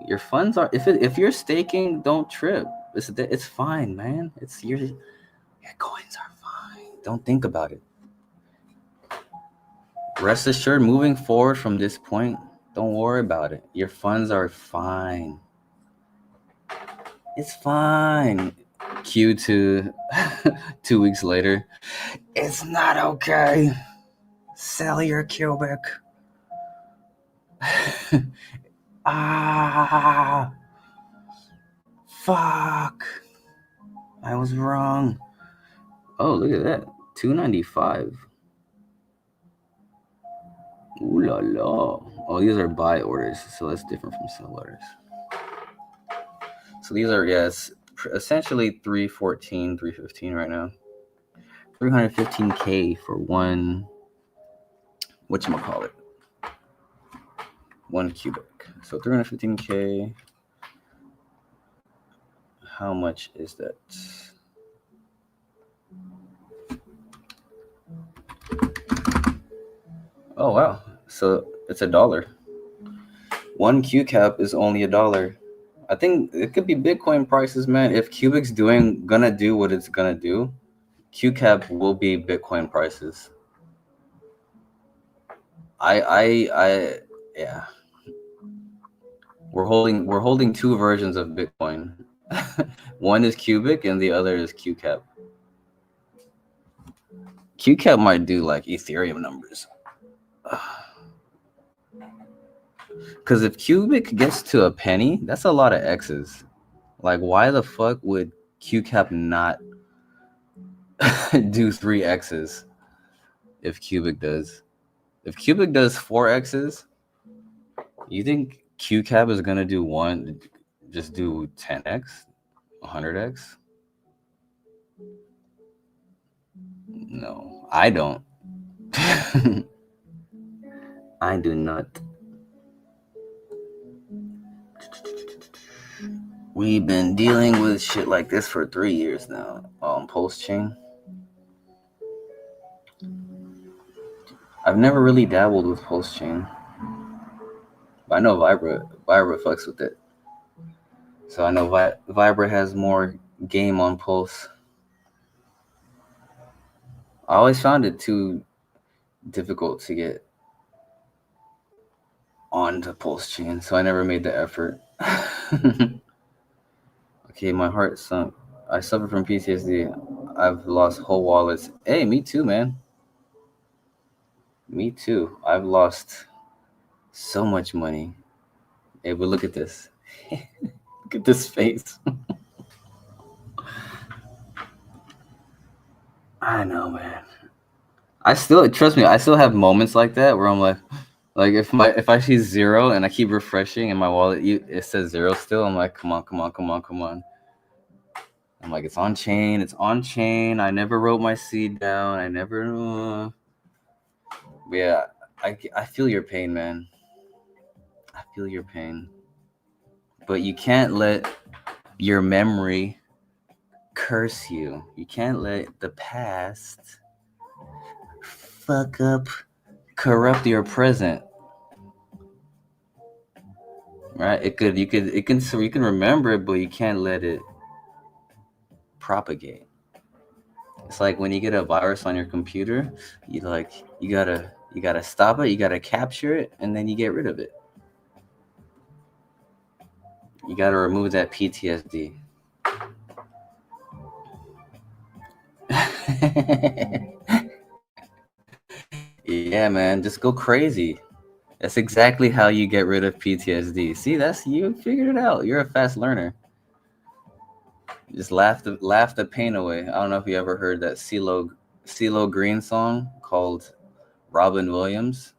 Your funds are if you're staking, don't trip. It's fine, man. It's your coins are fine. Don't think about it. Rest assured, moving forward from this point, don't worry about it. Your funds are fine. It's fine. Q2 2 weeks later. It's not okay. Sell your Qubic. Fuck. I was wrong. Oh, look at that. 295. Ooh la la. Oh, these are buy orders, so that's different from sell orders. So these are, it's essentially 314, 315 right now. 315K for one, whatchamacallit, one Qubic. So 315K. How much is that? Oh wow. So it's $1. One Q cap is only $1. I think it could be Bitcoin prices, man. If Qubic's gonna do what it's gonna do, Q cap will be Bitcoin prices. Yeah. We're holding two versions of Bitcoin. One is Qubic and the other is Q cap. Q cap might do like Ethereum numbers. Because if Qubic gets to a penny, that's a lot of X's. Like, why the fuck would QCap not do 3 X's if Qubic does? If Qubic does 4 X's, you think QCap is gonna do just do 10x, 100x? No, I don't. I do not. We've been dealing with shit like this for 3 years now on Pulse Chain. I've never really dabbled with Pulse Chain, but I know Vibra fucks with it. So I know Vibra has more game on Pulse. I always found it too difficult to get onto Pulse Chain, so I never made the effort. Okay, my heart sunk. I suffer from PTSD. I've lost whole wallets. Hey, me too, man. Me too. I've lost so much money. Hey, but look at this. Look at this face. I know, man. Trust me, I still have moments like that where I'm like if I see 0 and I keep refreshing and my wallet it says 0 still, I'm like, come on. I'm like, it's on chain. I never wrote my seed down. I never. Yeah, I feel your pain, man. I feel your pain. But you can't let your memory curse you. You can't let the past fuck up, corrupt your present. Right? So you can remember it, but you can't let it propagate. It's like when you get a virus on your computer, you gotta stop it, you gotta capture it, and then you get rid of it. You gotta remove that PTSD. Yeah, man, just go crazy. That's exactly how you get rid of PTSD. See, that's you figured it out. You're a fast learner. Just laugh the pain away. I don't know if you ever heard that CeeLo Green song called Robin Williams.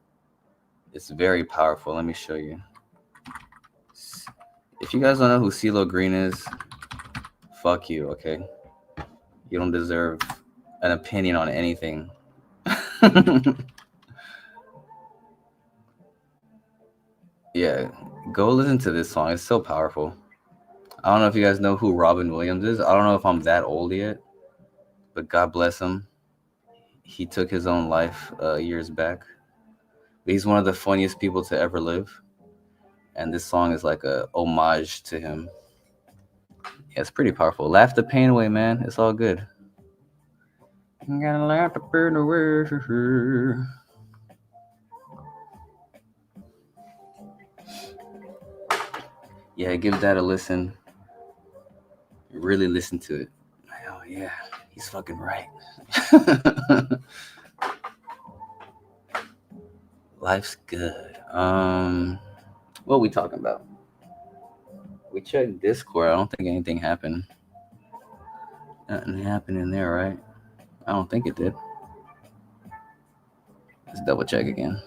It's very powerful. Let me show you. If you guys don't know who CeeLo Green is, fuck you, okay? You don't deserve an opinion on anything. Yeah, go listen to this song. It's so powerful. I don't know if you guys know who Robin Williams is. I don't know if I'm that old yet, but God bless him. He took his own life years back. But he's one of the funniest people to ever live. And this song is like a homage to him. Yeah, it's pretty powerful. Laugh the pain away, man. It's all good. You gotta laugh the pain away. Yeah, give that a listen. Really listen to it. Oh yeah, he's fucking right. Life's good. What are we talking about? We checked Discord. I don't think anything happened. Nothing happened in there, right? I don't think it did. Let's double check again.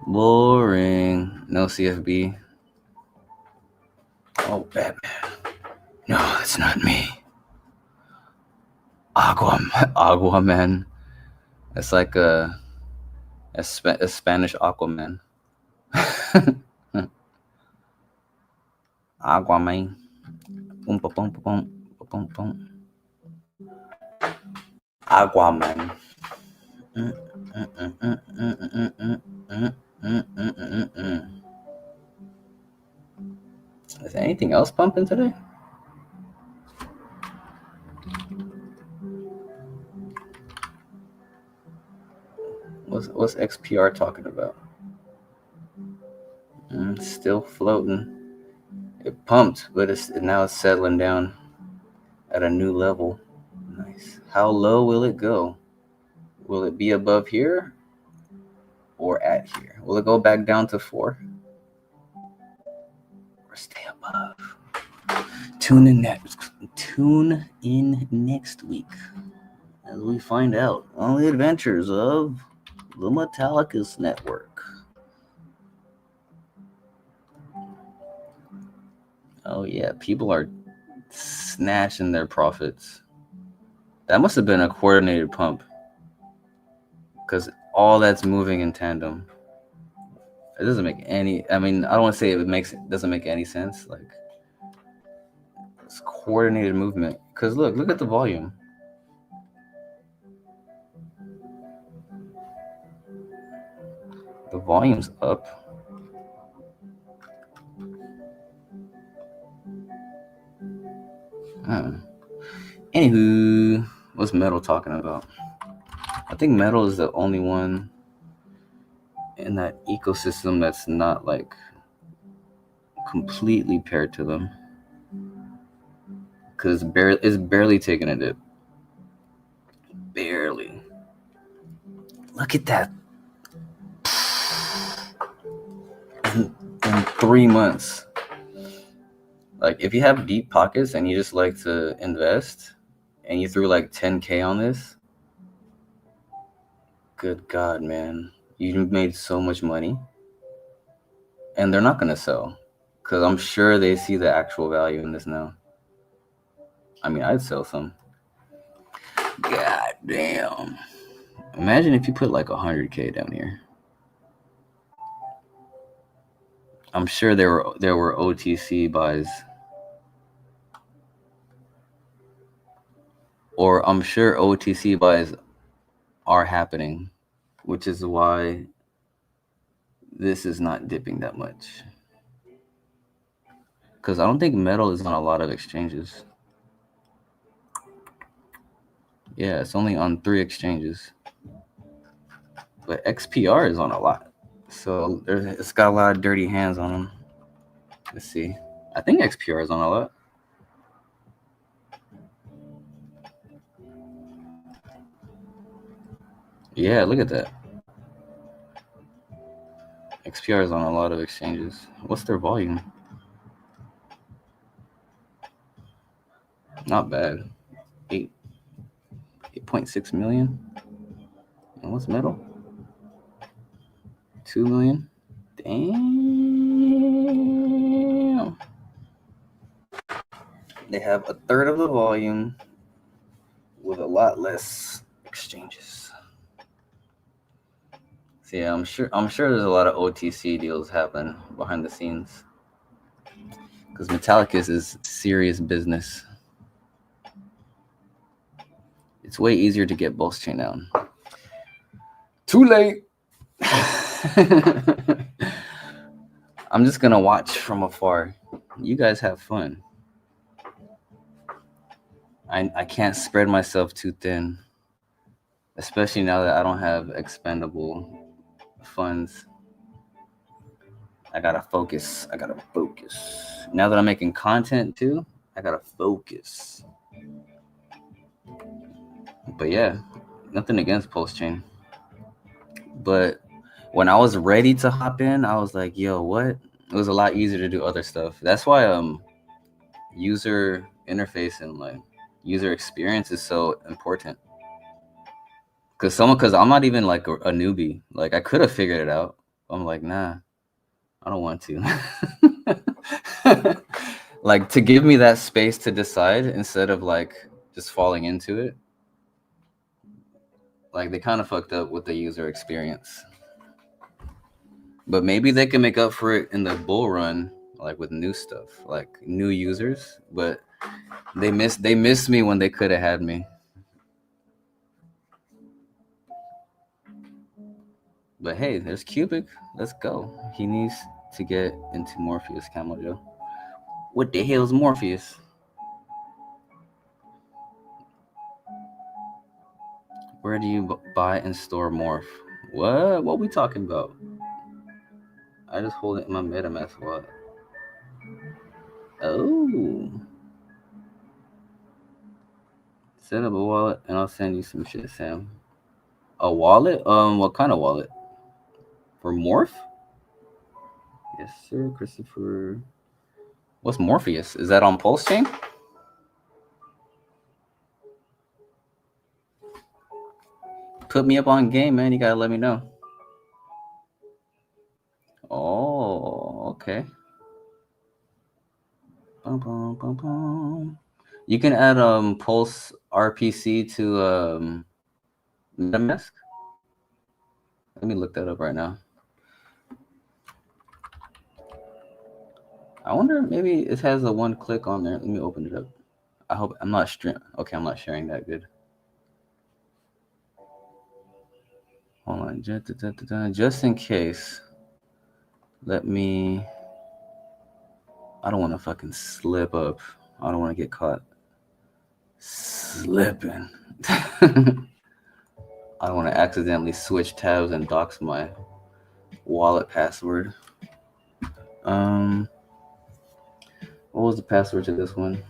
Boring. No CFB. Oh, Batman. No, that's not me. Aquaman. It's like a Spanish Aquaman. Aquaman. Aquaman. Is anything else pumping today? What's XPR talking about? Still floating. It pumped, but now it's settling down at a new level. Nice. How low will it go? Will it be above here or at here? Will it go back down to 4? Or stay above? Tune in next week as we find out on the adventures of the Metallicus Network. Oh yeah, people are snatching their profits. That must have been a coordinated pump, because all that's moving in tandem. It doesn't make any. I mean, I don't want to say it doesn't make any sense. Like, it's coordinated movement. Because look at the volume. The volume's up. Anywho, what's Metal talking about? I think Metal is the only one in that ecosystem that's not like completely paired to them, because it's barely taking a dip. Barely. Look at that. In 3 months. Like, if you have deep pockets and you just like to invest and you threw like 10K on this, good God, man, you made so much money. And they're not going to sell, because I'm sure they see the actual value in this now. I mean, I'd sell some. God damn. Imagine if you put like 100K down here. I'm sure there were OTC buys, or I'm sure OTC buys are happening, which is why this is not dipping that much. Because I don't think metal is on a lot of exchanges. Yeah, it's only on 3 exchanges. But XPR is on a lot. So it's got a lot of dirty hands on them. Let's see. I think XPR is on a lot. Yeah, look at that. XPR is on a lot of exchanges. What's their volume? Not bad. 8.6 million. And what's metal? 2 million. Damn. They have a third of the volume with a lot less exchanges. So yeah, I'm sure there's a lot of OTC deals happening behind the scenes. Because Metallicus is serious business. It's way easier to get Pulse Chain down. Too late. I'm just gonna watch from afar. You guys have fun. I can't spread myself too thin, especially now that I don't have expendable funds. I gotta focus. Now that I'm making content too, I gotta focus. But yeah, nothing against Pulse Chain. But when I was ready to hop in, I was like, yo, what? It was a lot easier to do other stuff. That's why user interface and like user experience is so important. Because I'm not even like a newbie. Like I could have figured it out. I'm like, nah, I don't want to. Like to give me that space to decide instead of like just falling into it. Like they kind of fucked up with the user experience. But maybe they can make up for it in the bull run, like with new stuff, like new users. But they missed me when they could have had me. But hey, there's Qubic. Let's go. He needs to get into Morpheus, Camel Joe. What the hell is Morpheus? Where do you buy and store Morph? What we talking about? I just hold it in my MetaMask wallet. Oh. Set up a wallet and I'll send you some shit, Sam. A wallet? What kind of wallet? For Morph? Yes, sir, Christopher. What's Morpheus? Is that on Pulse Chain? Put me up on game, man. You gotta let me know. Oh, okay. Bum, bum, bum, bum. You can add Pulse RPC to MetaMask. Let me look that up right now. I wonder maybe it has a one click on there. Let me open it up. I hope I'm not okay, I'm not sharing that good. Hold on, just in case. Let me. I don't want to fucking slip up. I don't want to get caught slipping. I don't want to accidentally switch tabs and dox my wallet password. What was the password to this one?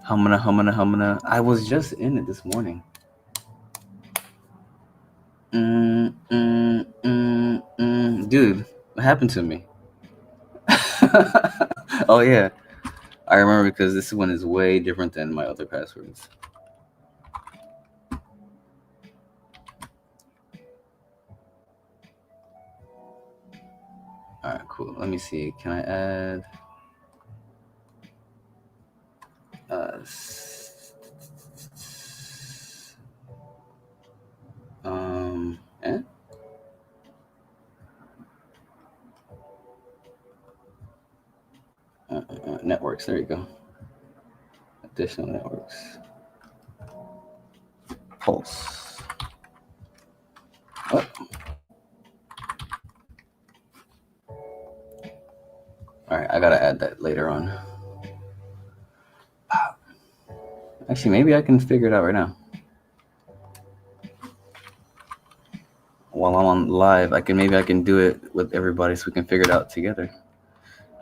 Humana. I was just in it this morning. Dude, what happened to me? Oh yeah, I remember because this one is way different than my other passwords. All right, cool. Let me see. Can I add? networks. There you go. Additional networks. Pulse. Oh. All right, I gotta add that later on. Actually, maybe I can figure it out right now. While I'm on live, maybe I can do it with everybody so we can figure it out together.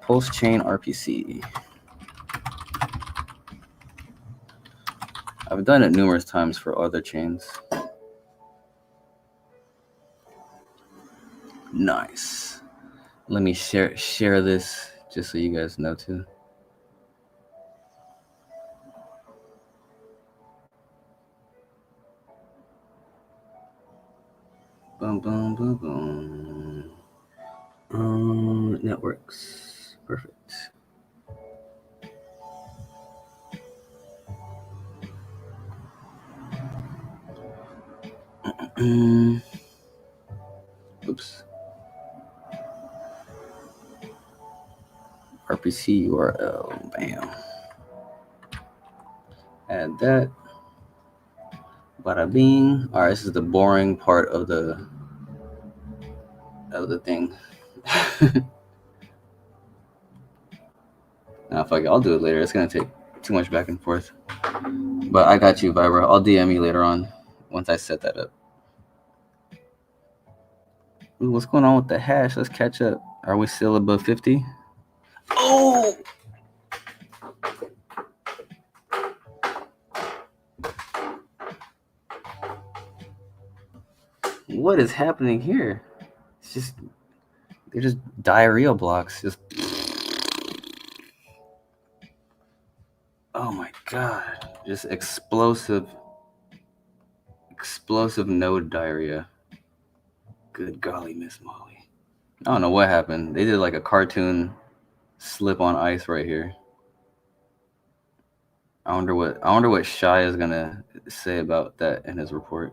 Pulse chain RPC. I've done it numerous times for other chains. Nice. Let me share this just so you guys know too. Boom, boom, boom, boom. Networks. Perfect. Oops. RPC URL. Bam. Add that. Bada bing. All right, this is the boring part of the thing. Nah, fuck it. I'll do it later. It's gonna take too much back and forth. But I got you, Vibra. I'll DM you later on once I set that up. Ooh, what's going on with the hash? Let's catch up. Are we still above 50? Oh! What is happening here? It's just, they're just diarrhea blocks. Just, oh my god. Just explosive node diarrhea. Good golly, Miss Molly. I don't know what happened. They did like a cartoon slip on ice right here. I wonder what Shai is gonna say about that in his report.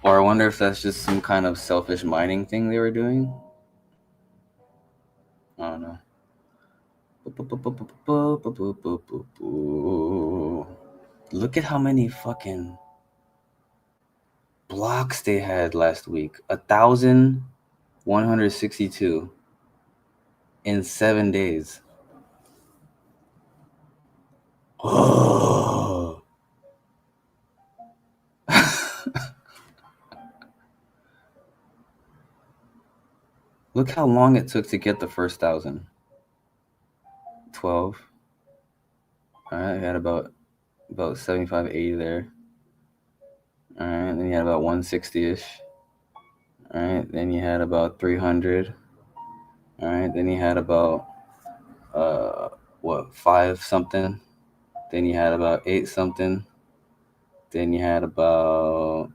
Or I wonder if that's just some kind of selfish mining thing they were doing. I don't know. Look at how many fucking blocks they had last week. 1,162 in 7 days. Oh. Look how long it took to get the first 1,000. 12. All right, I got about 75, 80 there. All right, then you had about 160-ish. All right, then you had about 300. All right, then you had about 5 something. Then you had about 8 something. Then you had about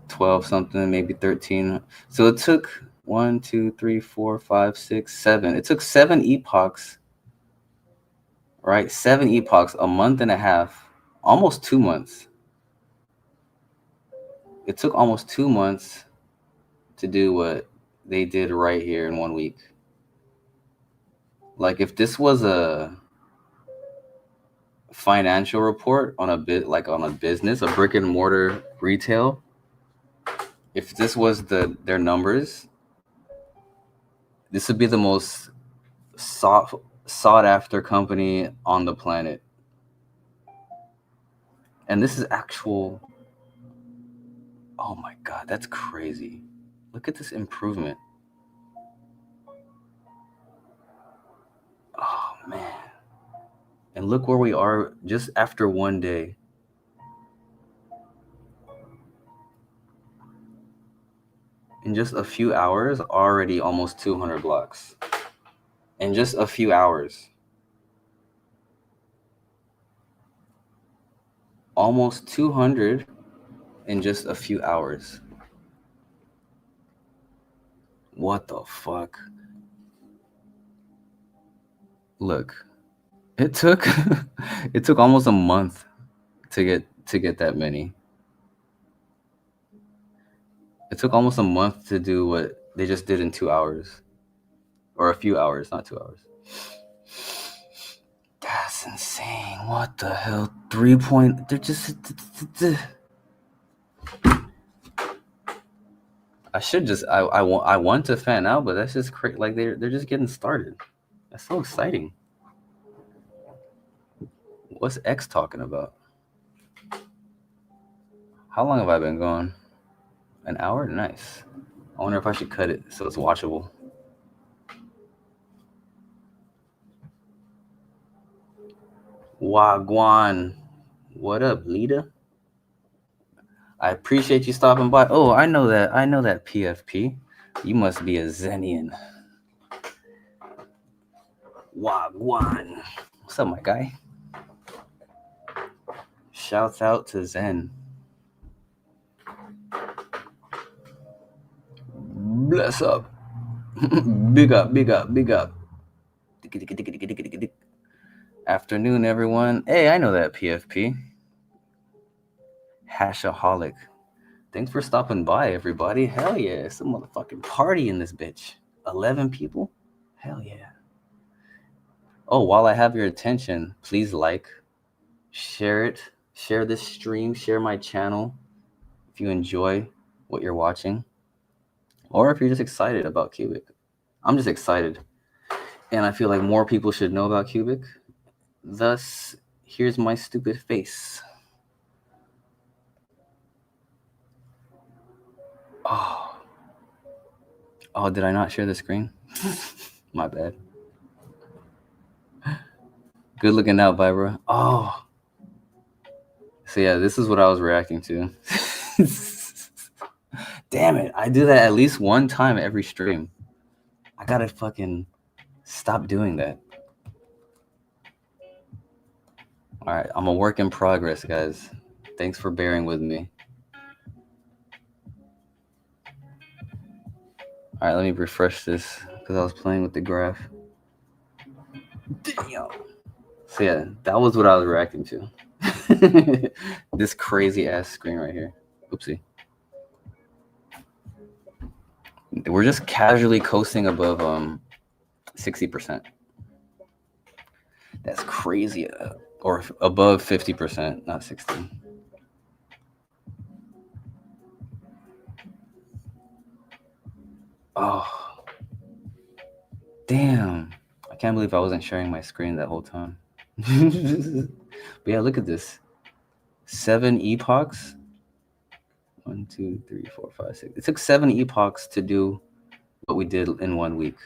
12 something, maybe 13. So it took 1, 2, 3, 4, 5, 6, 7. It took 7 epochs, right? 7 epochs, a month and a half, almost 2 months. It took almost 2 months to do what they did right here in 1 week. Like if this was a financial report on a business, a brick and mortar retail, if this was their numbers, this would be the most sought after company on the planet. And this is actual. Oh my god, that's crazy. Look at this improvement. Oh man. And look where we are just after 1 day. In just a few hours, already almost 200 blocks. In just a few hours. Almost 200 in just a few hours. What the fuck? Look, it took almost a month to get that many. It took almost a month to do what They just did in 2 hours. Or a few hours, not 2 hours. That's insane. What the hell? 3 point. They're just. I should just. I want to fan out, but that's just crazy. Like they're just getting started. That's so exciting. What's X talking about? How long have I been going? An hour? Nice. I wonder if I should cut it so it's watchable. Wagwan. What up, Lita? I appreciate you stopping by. Oh, I know that PFP. You must be a Zenian. Wagwan. What's up, my guy? Shouts out to Zen. Bless up. Big up, big up, big up. Afternoon, everyone. Hey, I know that PFP. Hashaholic. Thanks for stopping by, everybody. Hell yeah. It's a motherfucking party in this bitch. 11 people? Hell yeah. Oh, while I have your attention, please like, share it, share this stream, share my channel if you enjoy what you're watching, or if you're just excited about Qubic. I'm just excited, and I feel like more people should know about Qubic. Thus, here's my stupid face. Oh, did I not share the screen? My bad. Good looking out, Vibra. Oh. So yeah, this is what I was reacting to. Damn it. I do that at least one time every stream. I gotta fucking stop doing that. All right, I'm a work in progress, guys. Thanks for bearing with me. All right, let me refresh this because I was playing with the graph. Damn. So yeah, that was what I was reacting to. This crazy ass screen right here. Oopsie. We're just casually coasting above 60%. That's crazy. Or above 50%, not 60. Oh, damn. I can't believe I wasn't sharing my screen that whole time. But yeah, look at this. 7 epochs. 1, 2, 3, 4, 5, 6. It took 7 epochs to do what we did in 1 week.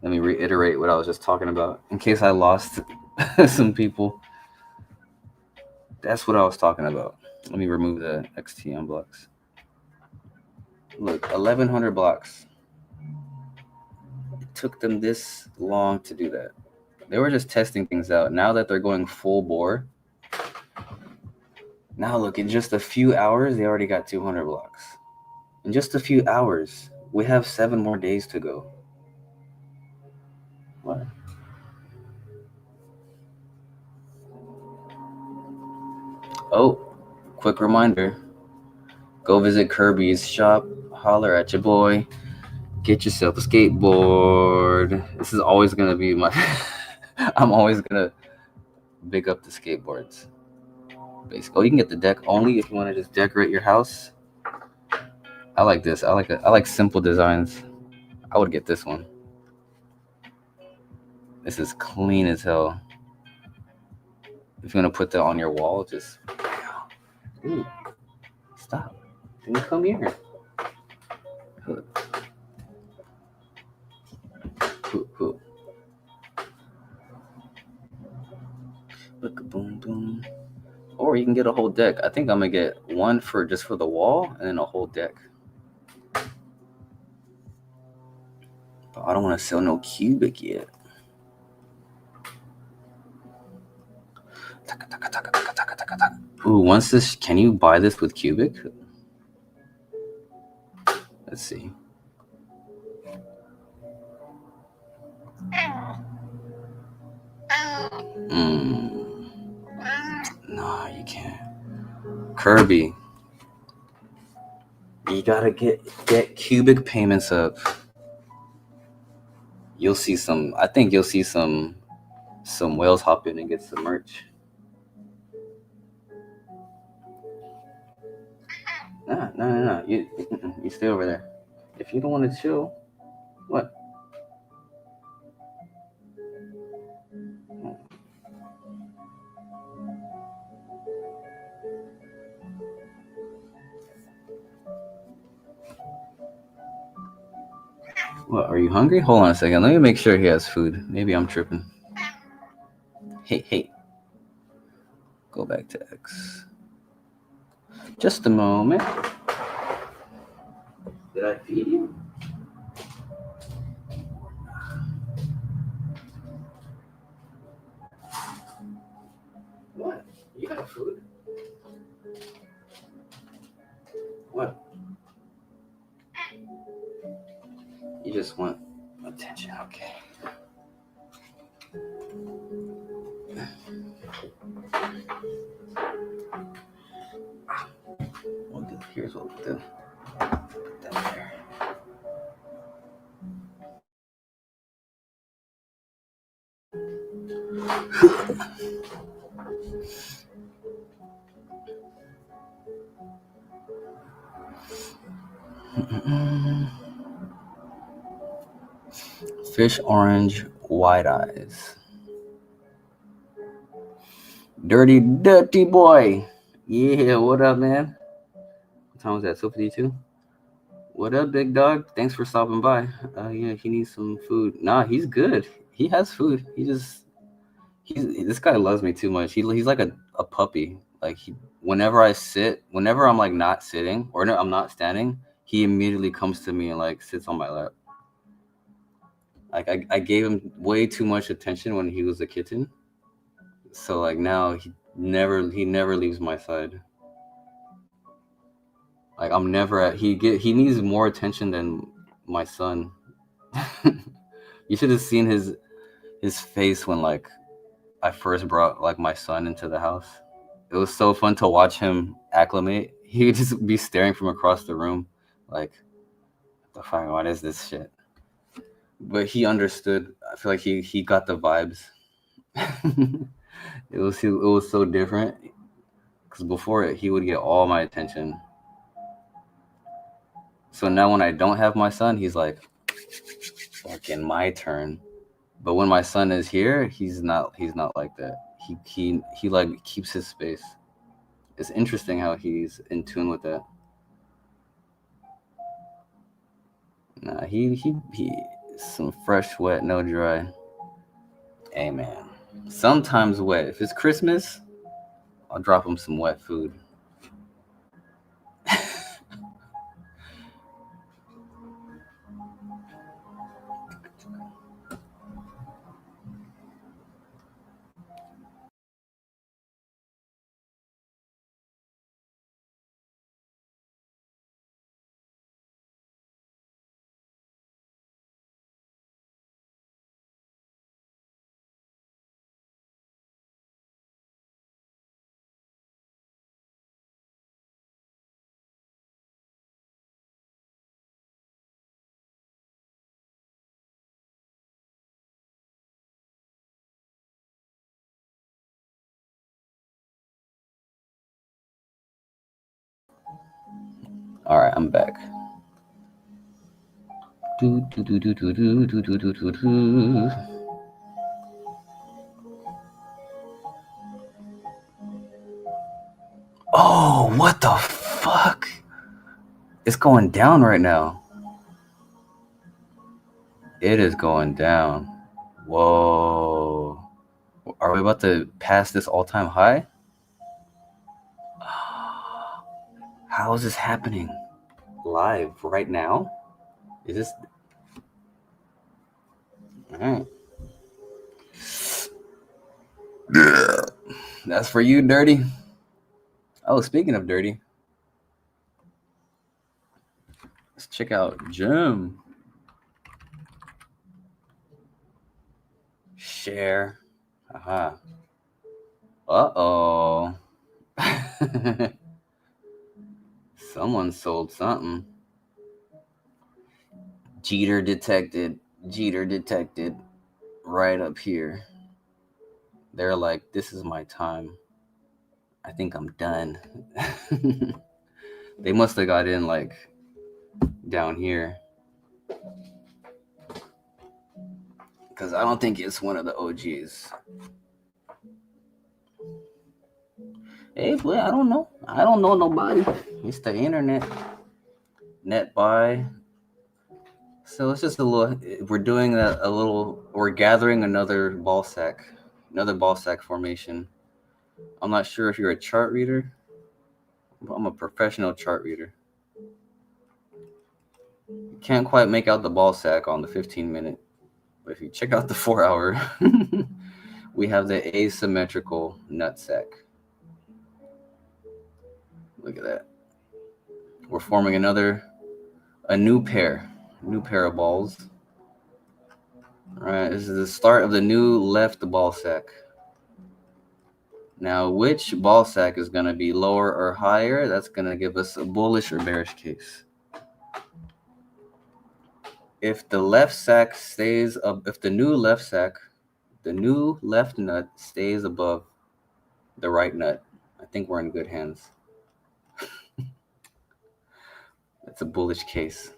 Let me reiterate what I was just talking about in case I lost some people. That's what I was talking about. Let me remove the XTM blocks. Look, 1,100 blocks. It took them this long to do that. They were just testing things out. Now that they're going full bore, now look, in just a few hours, they already got 200 blocks. In just a few hours, we have 7 more days to go. What? Oh, quick reminder. Go visit Kirby's shop. Holler at your boy. Get yourself a skateboard. This is always going to be my... I'm always going to big up the skateboards. Basically, oh, you can get the deck only if you want to just decorate your house. I like this. I like simple designs. I would get this one. This is clean as hell. If you're gonna put that on your wall, just ooh, stop. Can you come here? Boom, boom. Or you can get a whole deck. I think I'm gonna get one for just for the wall and then a whole deck. But I don't want to sell no Qubic yet. Ooh, once this, can you buy this with Qubic? Let's see. Nah, you can't. Kirby. You gotta get Qubic payments up. You'll see some. I think you'll see some whales hop in and get some merch. No. You stay over there. If you don't want to chill, what? What? Are you hungry? Hold on a second. Let me make sure he has food. Maybe I'm tripping. Hey. Go back to X. Just a moment. Did I feed you? What? You got food? What? You just want attention, okay. Here's what we'll do. Put that there. Fish orange, wide eyes. Dirty boy. Yeah, what up, man? What time was that? 2:52? What up, big dog? Thanks for stopping by. Yeah, he needs some food. Nah, he's good. He has food. This guy loves me too much. He's like a puppy. Like whenever I'm like not sitting or no, I'm not standing, he immediately comes to me and like sits on my lap. Like I gave him way too much attention when he was a kitten. So like now he never leaves my side. Like I'm never at he needs more attention than my son. You should have seen his face when like I first brought like my son into the house. It was so fun to watch him acclimate. He would just be staring from across the room like, the fuck, what is this shit? But he understood. I feel like he got the vibes. It was so different because before it he would get all my attention. So now when I don't have my son, he's like, fucking my turn. But when my son is here, he's not like that. He like keeps his space. It's interesting how he's in tune with that. Nah, he some fresh, wet, no dry. Hey man, sometimes wet. If it's Christmas, I'll drop him some wet food. All right, I'm back. Oh, what the fuck? It's going down right now. It is going down. Whoa. Are we about to pass this all-time high? How is this happening? Live right now? Is this... All right. That's for you, Dirty. Oh, speaking of Dirty, let's check out Jim. Share. Aha. Uh-oh. Someone sold something. Jeter detected. Right up here. They're like, this is my time. I think I'm done. They must have got in like down here. Because I don't think it's one of the OGs. Hey, boy, I don't know. I don't know nobody. It's the internet. Net buy. So it's just a little. We're doing a little. We're gathering another ball sack formation. I'm not sure if you're a chart reader. I'm a professional chart reader. Can't quite make out the ball sack on the 15-minute, but if you check out the 4-hour, we have the asymmetrical nut sack. Look at that. We're forming a new pair of balls. All right, this is the start of the new left ball sack. Now, which ball sack is going to be lower or higher? That's going to give us a bullish or bearish case. If the left sack stays up, if the new left nut stays above the right nut, I think we're in good hands. It's a bullish case.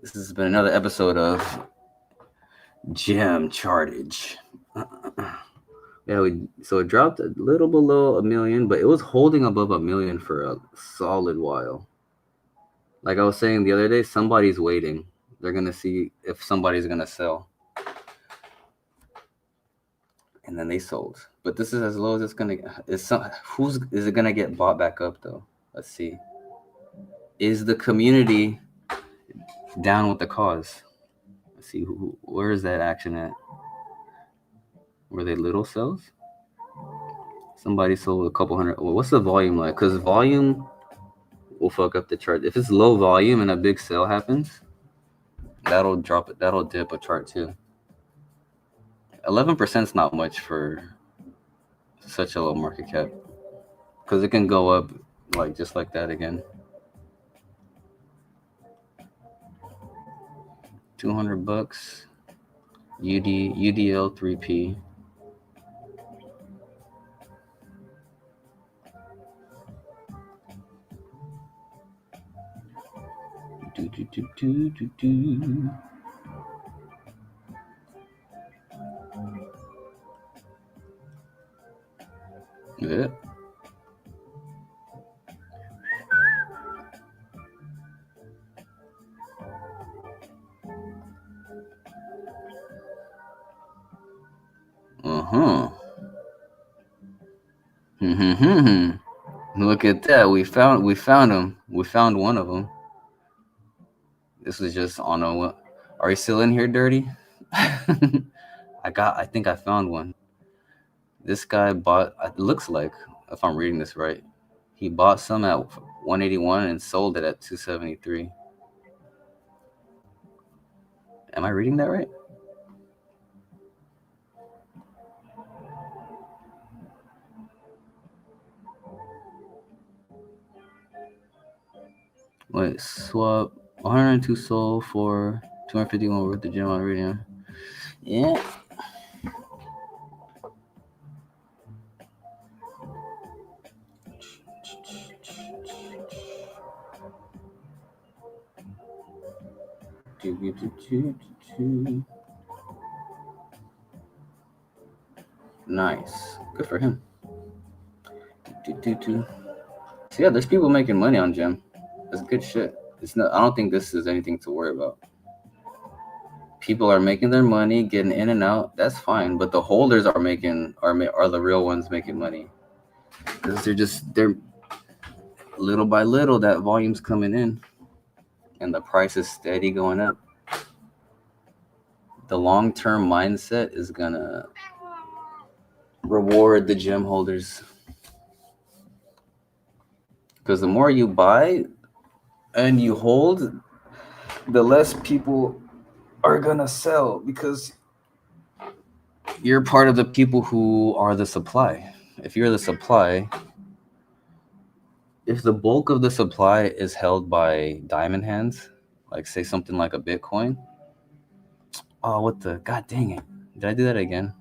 This has been another episode of Gem Chartage. Yeah, so it dropped a little below 1 million, but it was holding above 1 million for a solid while. Like I was saying the other day, somebody's waiting. They're gonna see if somebody's gonna sell, and then they sold. But this is as low as it's gonna. Is it gonna get bought back up though? Let's see. Is the community down with the cause? Let's see. Where is that action at? Were they little sells? Somebody sold a couple hundred. Well, what's the volume like? Because volume will fuck up the chart. If it's low volume and a big sell happens, that'll drop it. That'll dip a chart too. 11% is not much for such a low market cap, because it can go up like just like that again. 200 bucks. UDL 3P. Yeah. Look at that. We found him. We found one of them. This was just on a. Are you still in here, Dirty? I think I found one. This guy bought. It looks like, if I'm reading this right, he bought some at 181 and sold it at 273. Am I reading that right? Wait, swap 102 sold for 251 worth the gem on reading. Yeah. Nice. Good for him. So yeah, there's people making money on Gem. That's good shit. It's not. I don't think this is anything to worry about. People are making their money, getting in and out. That's fine. But the holders are the real ones making money, because they're little by little, that volume's coming in, and the price is steady going up. The long-term mindset is gonna reward the gem holders, because the more you buy and you hold, the less people are gonna sell, because you're part of the people who are the supply. If you're the supply, if the bulk of the supply is held by diamond hands, like say something like a Bitcoin. Oh, what the god dang it. Did I do that again?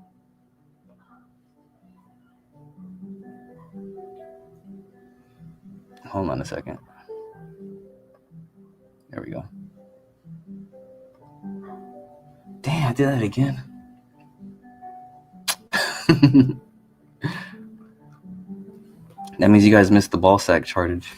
Hold on a second. There we go. Damn, I did that again. That means you guys missed the ball sack chartage.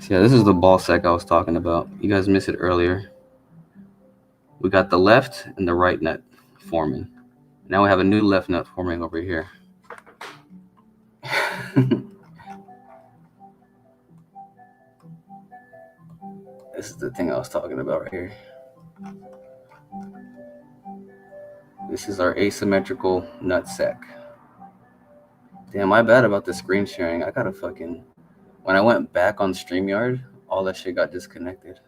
So yeah, this is the ball sack I was talking about. You guys missed it earlier. We got the left and the right nut forming. Now we have a new left nut forming over here. This is the thing I was talking about right here. This is our asymmetrical nut sack. Damn, my bad about the screen sharing. I gotta fucking... When I went back on StreamYard, all that shit got disconnected.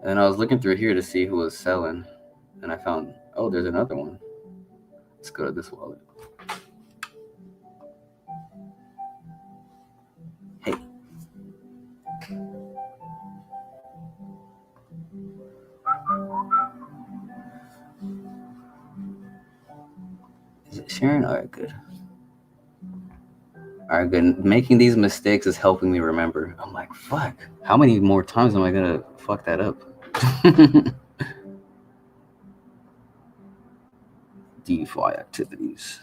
And I was looking through here to see who was selling. And I found, oh, there's another one. Let's go to this wallet. Hey. Is it sharing? All right, good. All right, good. Making these mistakes is helping me remember. I'm like, fuck. How many more times am I gonna fuck that up? DeFi activities.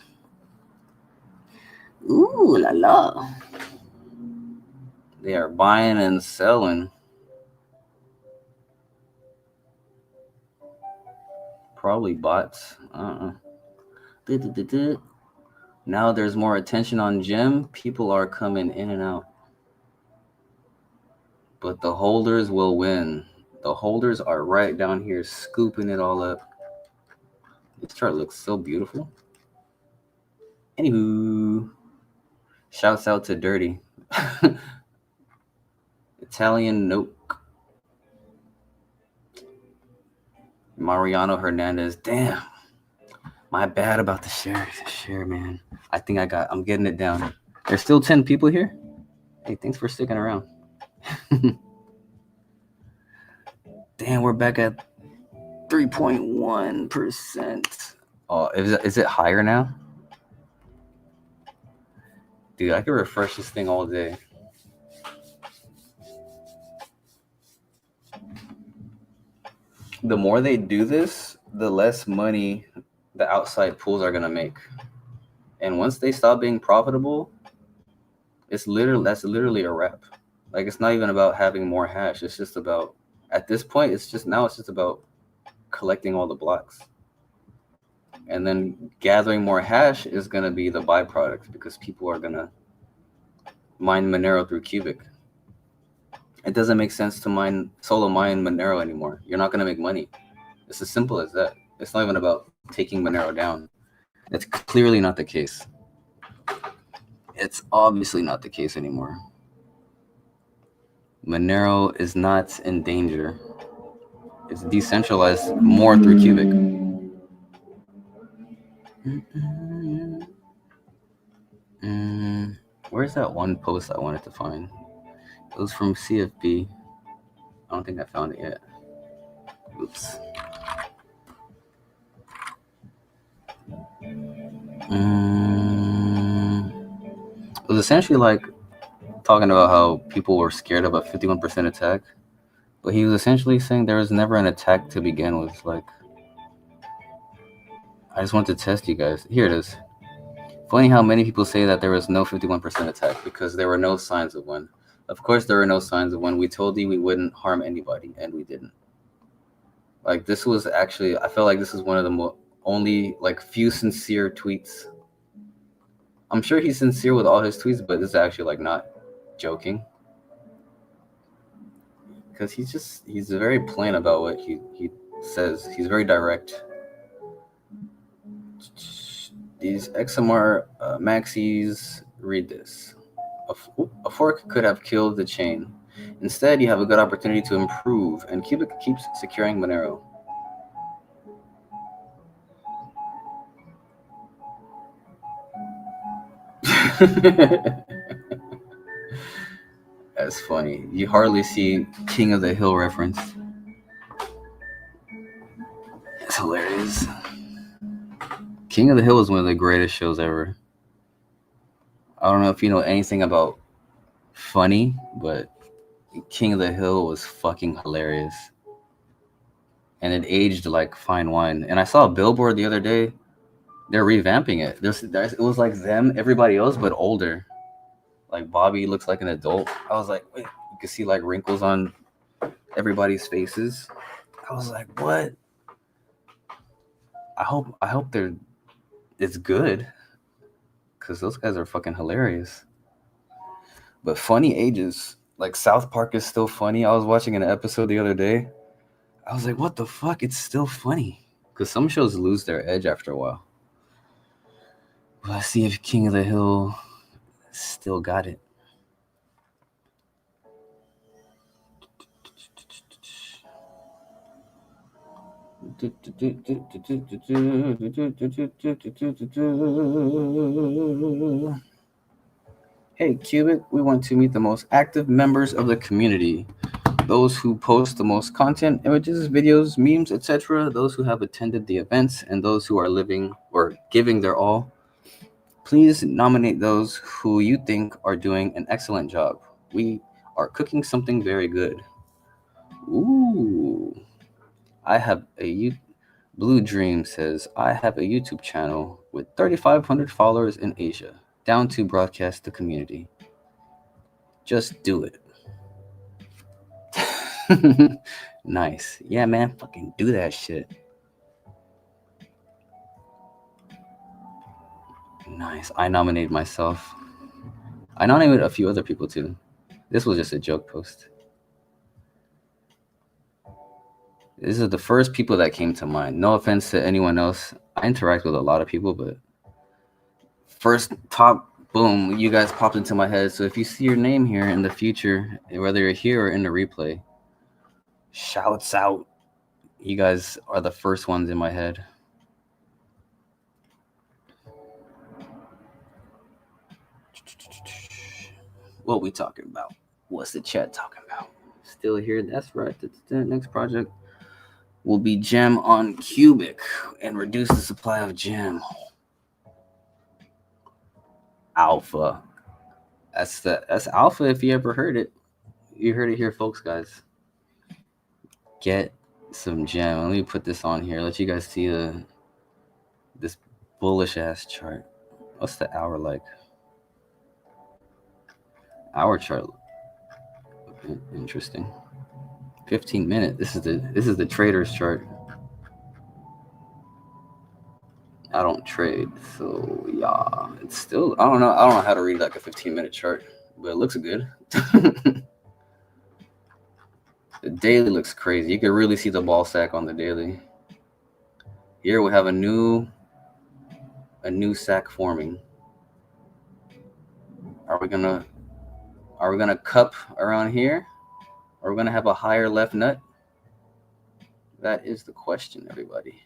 Ooh la la. They are buying and selling. Probably bots. Now there's more attention on Gem. People are coming in and out. But the holders will win. The holders are right down here scooping it all up. This chart looks so beautiful. Anywho, shouts out to Dirty. Italian Noke. Mariano Hernandez. Damn. My bad about the share, man. I think I'm getting it down. There's still 10 people here. Hey, thanks for sticking around. Damn, we're back at 3.1%. Oh, is it higher now? Dude, I could refresh this thing all day. The more they do this, the less money the outside pools are gonna make. And once they stop being profitable, that's literally a wrap. Like, it's not even about having more hash. It's just about, at this point, it's just about collecting all the blocks. And then gathering more hash is gonna be the byproduct, because people are gonna mine Monero through Qubic. It doesn't make sense to solo mine Monero anymore. You're not gonna make money. It's as simple as that. It's not even about taking Monero down. That's clearly not the case. It's obviously not the case anymore. Monero is not in danger. It's decentralized more through Qubic. Where's that one post I wanted to find? It was from CFP. I don't think I found it yet. Oops. It was essentially like talking about how people were scared of a 51% attack, but he was essentially saying there was never an attack to begin with. Like, I just want to test you guys. Here it is. Funny how many people say that there was no 51% attack because there were no signs of one. Of course there were no signs of one. We told you we wouldn't harm anybody, and we didn't. Like, this was actually, I felt like this is one of the only, like, few sincere tweets. I'm sure he's sincere with all his tweets, but this is actually, like, not joking. Because he's very plain about what he says. He's very direct. These XMR maxis, Read this. A fork could have killed the chain. Instead, you have a good opportunity to improve, and Qubic keeps securing Monero. That's funny. You hardly see King of the Hill reference. It's hilarious. King of the Hill is one of the greatest shows ever. I don't know if you know anything about funny, but King of the Hill was fucking hilarious. And it aged like fine wine. And I saw a billboard the other day. They're revamping it. It was like them, everybody else, but older. Like Bobby looks like an adult. I was like, wait, you can see like wrinkles on everybody's faces. I was like, what? I hope it's good, because those guys are fucking hilarious. But funny ages. Like South Park is still funny. I was watching an episode the other day. I was like, what the fuck? It's still funny. Because some shows lose their edge after a while. But let's see if King of the Hill still got it. Hey, Qubic, we want to meet the most active members of the community. Those who post the most content, images, videos, memes, etc., those who have attended the events, and those who are living or giving their all. Please nominate those who you think are doing an excellent job. We are cooking something very good. Ooh. I have Blue Dream says, I have a YouTube channel with 3,500 followers in Asia, down to broadcast the community. Just do it. Nice. Yeah, man, fucking do that shit. Nice. I nominated myself. I nominated a few other people too. This was just a joke post. This is the first people that came to mind. No offense to anyone else. I interact with a lot of people, but first top, boom, you guys popped into my head. So if you see your name here in the future, whether you're here or in the replay, shouts out. You guys are the first ones in my head. What we talking about? What's the chat talking about? Still here? That's right. The next project will be gem on Qubic and reduce the supply of gem. Alpha. That's alpha if you ever heard it. You heard it here, folks, guys. Get some gem. Let me put this on here. Let you guys see this bullish ass chart. What's the hour like? Hour chart. Interesting. 15-minute. This is the trader's chart. I don't trade, so yeah, it's still, I don't know how to read like a 15-minute chart, but it looks good. The daily looks crazy. You can really see the ball sack on the daily. Here we have a new sack forming. Are we gonna cup around here? Are we gonna have a higher left nut? That is the question, everybody.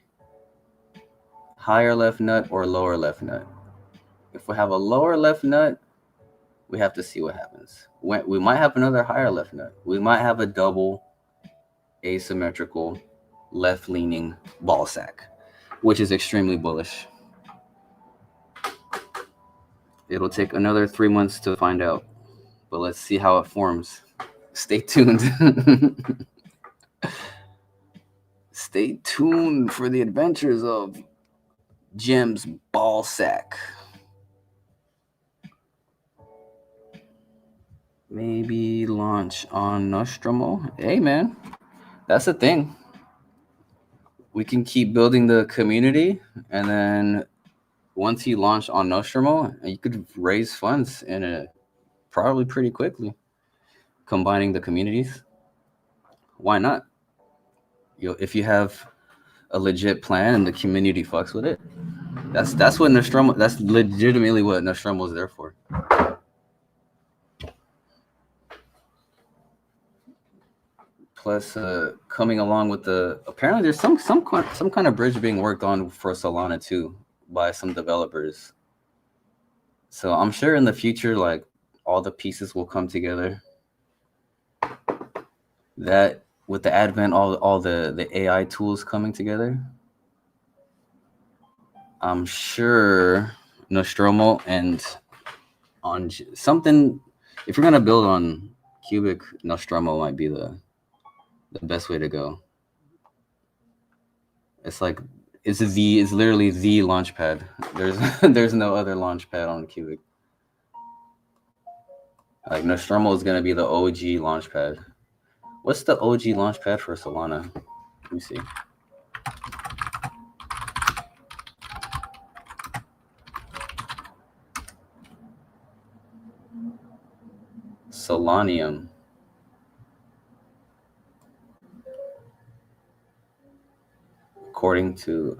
Higher left nut or lower left nut? If we have a lower left nut, we have to see what happens. We might have another higher left nut. We might have a double asymmetrical left-leaning ball sack, which is extremely bullish. It'll take another 3 months to find out, but let's see how it forms. Stay tuned. Stay tuned for the adventures of Jim's ball sack. Maybe launch on Nostromo. Hey, man, that's the thing. We can keep building the community, and then once you launch on Nostromo, you could raise funds in it probably pretty quickly, combining the communities. Why not? If you have a legit plan and the community fucks with it, that's what Nostromo. That's legitimately what Nostromo is there for. Plus, coming along with apparently there's some kind of bridge being worked on for Solana too by some developers. So I'm sure in the future, like all the pieces will come together. That with the advent all the AI tools coming together, I'm sure Nostromo and on something. If you're gonna build on Qubic, Nostromo might be the best way to go. It's like it's literally the launch pad. There's no other launch pad on Qubic. Like Nostromo is gonna be the OG launch pad. What's the OG launch pad for Solana? Let me see. Solanium. According to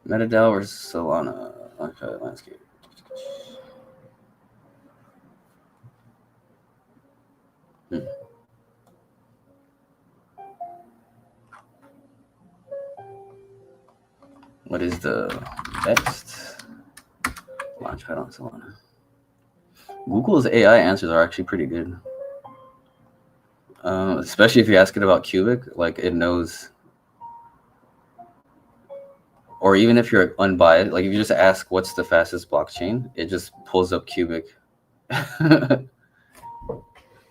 Metadao versus Solana. Okay, landscape. What is the best launchpad on Solana? Google's AI answers are actually pretty good. Especially if you ask it about Qubic, like it knows. Or even if you're unbiased, like if you just ask what's the fastest blockchain, it just pulls up Qubic.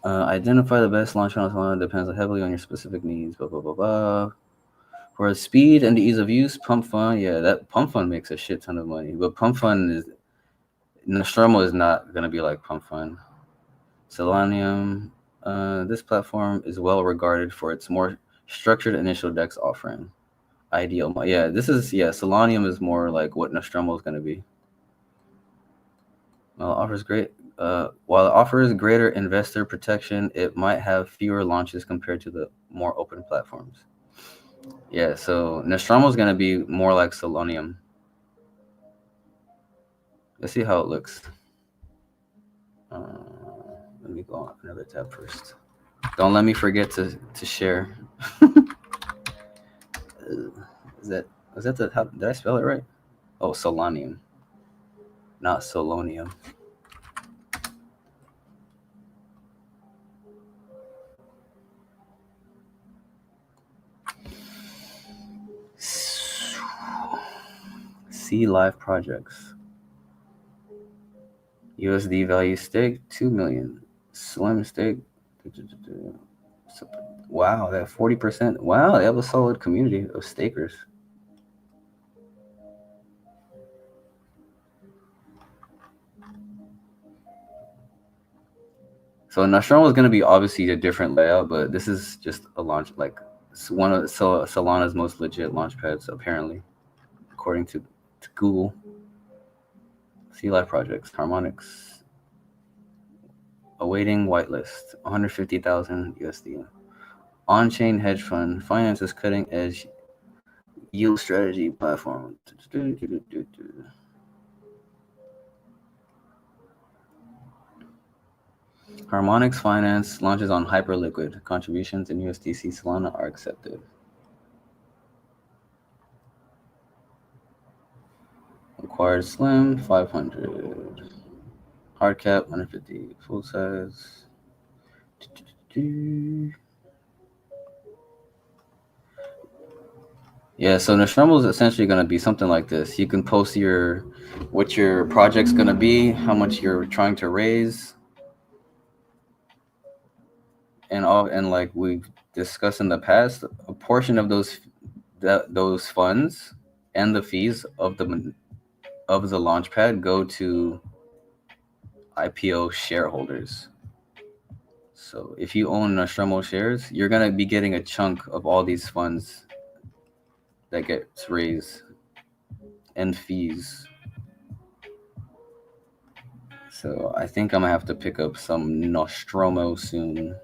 Identify the best launch on Solana depends heavily on your specific needs. Blah blah blah blah. For speed and ease of use, Pump Fund, yeah, that Pump Fund makes a shit ton of money. But Pump Fund is Nostromo is not gonna be like Pump Fund. Solanium, this platform is well regarded for its more structured initial DEX offering. Ideal, yeah. Solanium is more like what Nostromo is gonna be. While it offers greater investor protection, it might have fewer launches compared to the more open platforms. Yeah, so Nostromo is gonna be more like Solanium. Let's see how it looks. Let me go on another tab first. Don't let me forget to share. Was that the how did I spell it right? Oh, Solanium, not Solonium. See live projects. USD value stake 2 million. Slim stake. Wow, that 40%. Wow, they have a solid community of stakers. So Nostromo is going to be obviously a different layout, but this is just a launch, like it's one of Solana's most legit launch pads, apparently, according to Google. See live projects, Harmonics, awaiting whitelist, 150,000 USD. On-chain hedge fund finances cutting edge yield strategy platform. Harmonics Finance launches on Hyperliquid. Contributions in USDC Solana are accepted. Acquired Slim 500. Hard cap 150. Full size. Yeah, so Nostromo is essentially going to be something like this. You can post what your project's going to be, how much you're trying to raise, and like we've discussed in the past, a portion of those funds and the fees of the launchpad go to IPO shareholders. So if you own Nostromo shares, you're going to be getting a chunk of all these funds that gets raised and fees. So I think I'm gonna have to pick up some Nostromo soon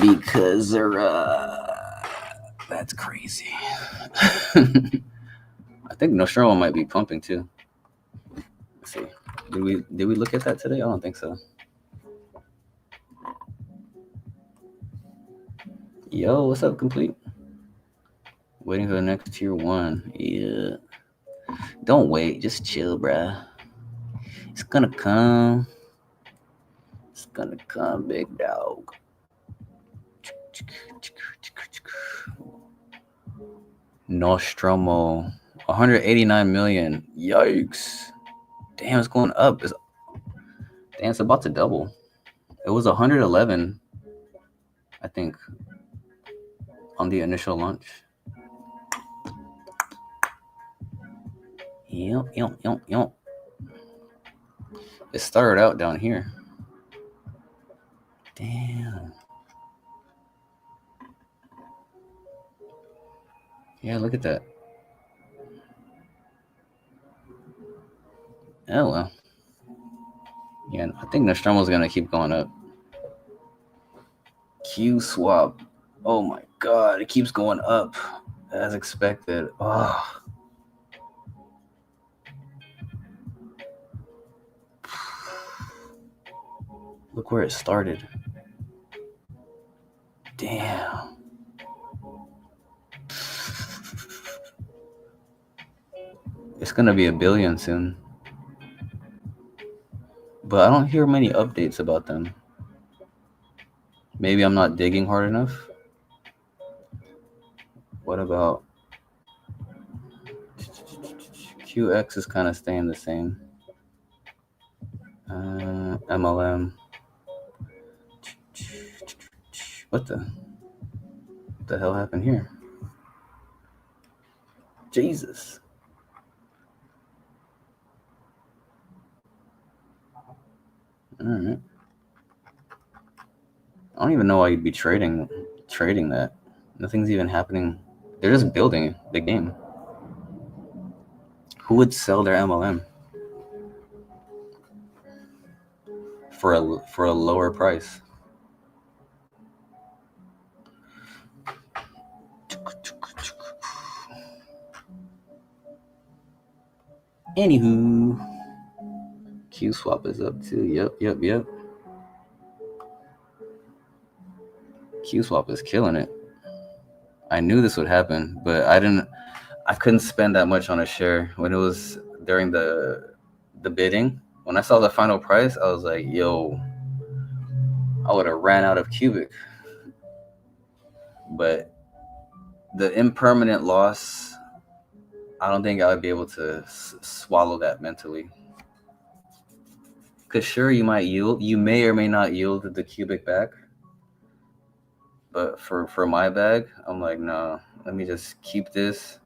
because that's crazy. I think Nostromo might be pumping too. Let's see. Did we look at that today? I don't think so. Yo, what's up, complete? Waiting for the next tier 1. Yeah. Don't wait, just chill, bruh. It's gonna come. It's gonna come, big dog. Nostromo. 189 million. Yikes. Damn, it's going up. Damn, it's about to double. It was 111, I think, on the initial launch. Yep. It started out down here. Damn. Yeah, look at that. Oh, well. Yeah, I think Nostromo's going to keep going up. Q swap. Oh, my God. It keeps going up as expected. Oh. Look where it started. Damn. It's going to be $1 billion soon. But I don't hear many updates about them. Maybe I'm not digging hard enough. What about QX is kind of staying the same. MLM. What the hell happened here? Jesus. All right. I don't even know why you'd be trading that. Nothing's even happening. They're just building the game. Who would sell their MLM for a lower price? Anywho, Q swap is up too. Yep. Q swap is killing it. I knew this would happen, but I couldn't spend that much on a share when it was during the bidding. When I saw the final price, I was like, yo, I would have ran out of Qubic. But the impermanent loss, I don't think I would be able to swallow that mentally. Because sure, you might yield. You may or may not yield the Qubic back. But for my bag, I'm like, no, let me just keep this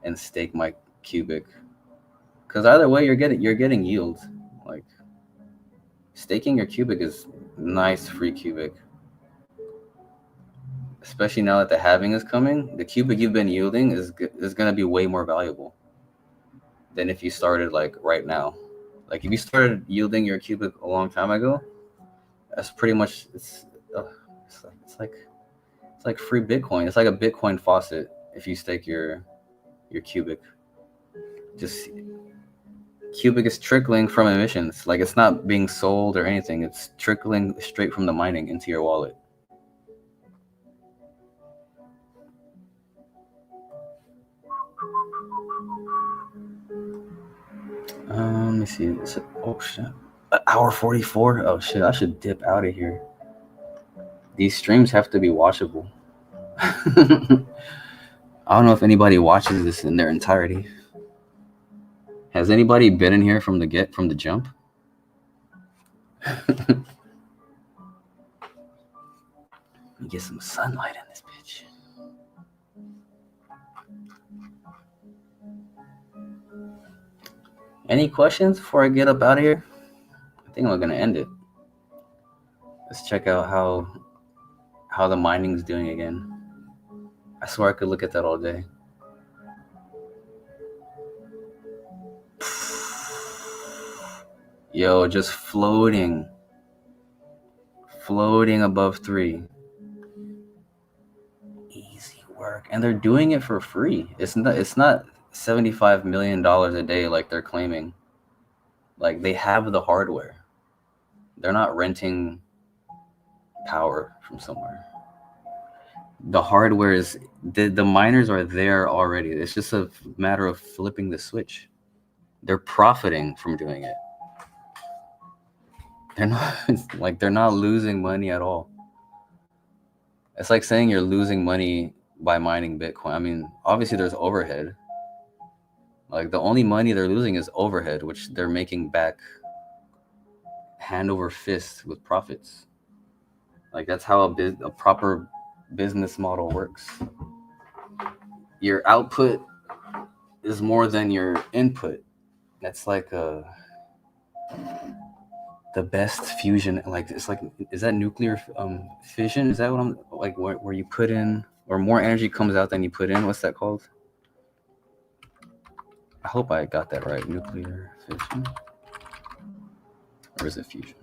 and stake my Qubic. Because either way, you're getting yield. Like, staking your Qubic is nice free Qubic. Especially now that the halving is coming, the Qubic you've been yielding is going to be way more valuable than if you started like right now. Like if you started yielding your Qubic a long time ago, that's pretty much it's like free Bitcoin. It's like a Bitcoin faucet if you stake your Qubic. Just Qubic is trickling from emissions. Like it's not being sold or anything. It's trickling straight from the mining into your wallet. Let me see. Oh shit. An hour 44? Oh shit, I should dip out of here. These streams have to be watchable. I don't know if anybody watches this in their entirety. Has anybody been in here from the jump? Let me get some sunlight in this bitch. Any questions before I get up out of here? I think I'm gonna end it. Let's check out how the mining's doing again. I swear I could look at that all day. Yo, just floating above 3. Easy work, and they're doing it for free. It's not $75 million a day like they're claiming. Like, they have the hardware. They're not renting power from somewhere. The hardware is the miners are there already. It's just a matter of flipping the switch. They're profiting from doing it. They're not losing money at all. It's like saying you're losing money by mining Bitcoin. I mean, obviously there's overhead. Like, the only money they're losing is overhead, which they're making back hand over fist with profits. Like, that's how a proper business model works. Your output is more than your input. That's like the best fusion. Like, it's like, is that nuclear fission? Is that what I'm like? Where you put in, or more energy comes out than you put in? What's that called? I hope I got that right. Nuclear fission, or is it fusion?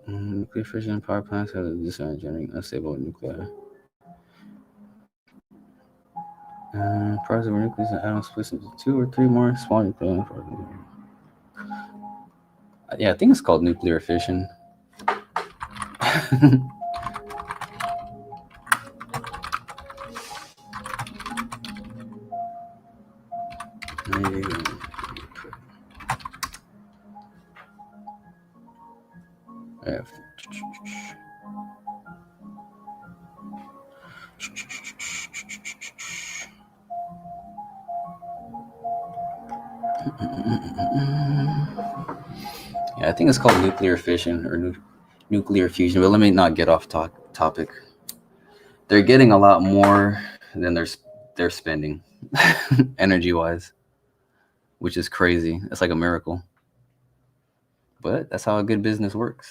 Nuclear fission power plants have a disadvantage generating unstable nuclei. Parts of nucleus and atoms split into 2 or 3 more small nuclei. Yeah, I think it's called nuclear fission. Yeah, I think it's called nuclear fission or nuclear fusion. But let me not get off topic. They're getting a lot more than they're spending, energy-wise, which is crazy. It's like a miracle. But that's how a good business works.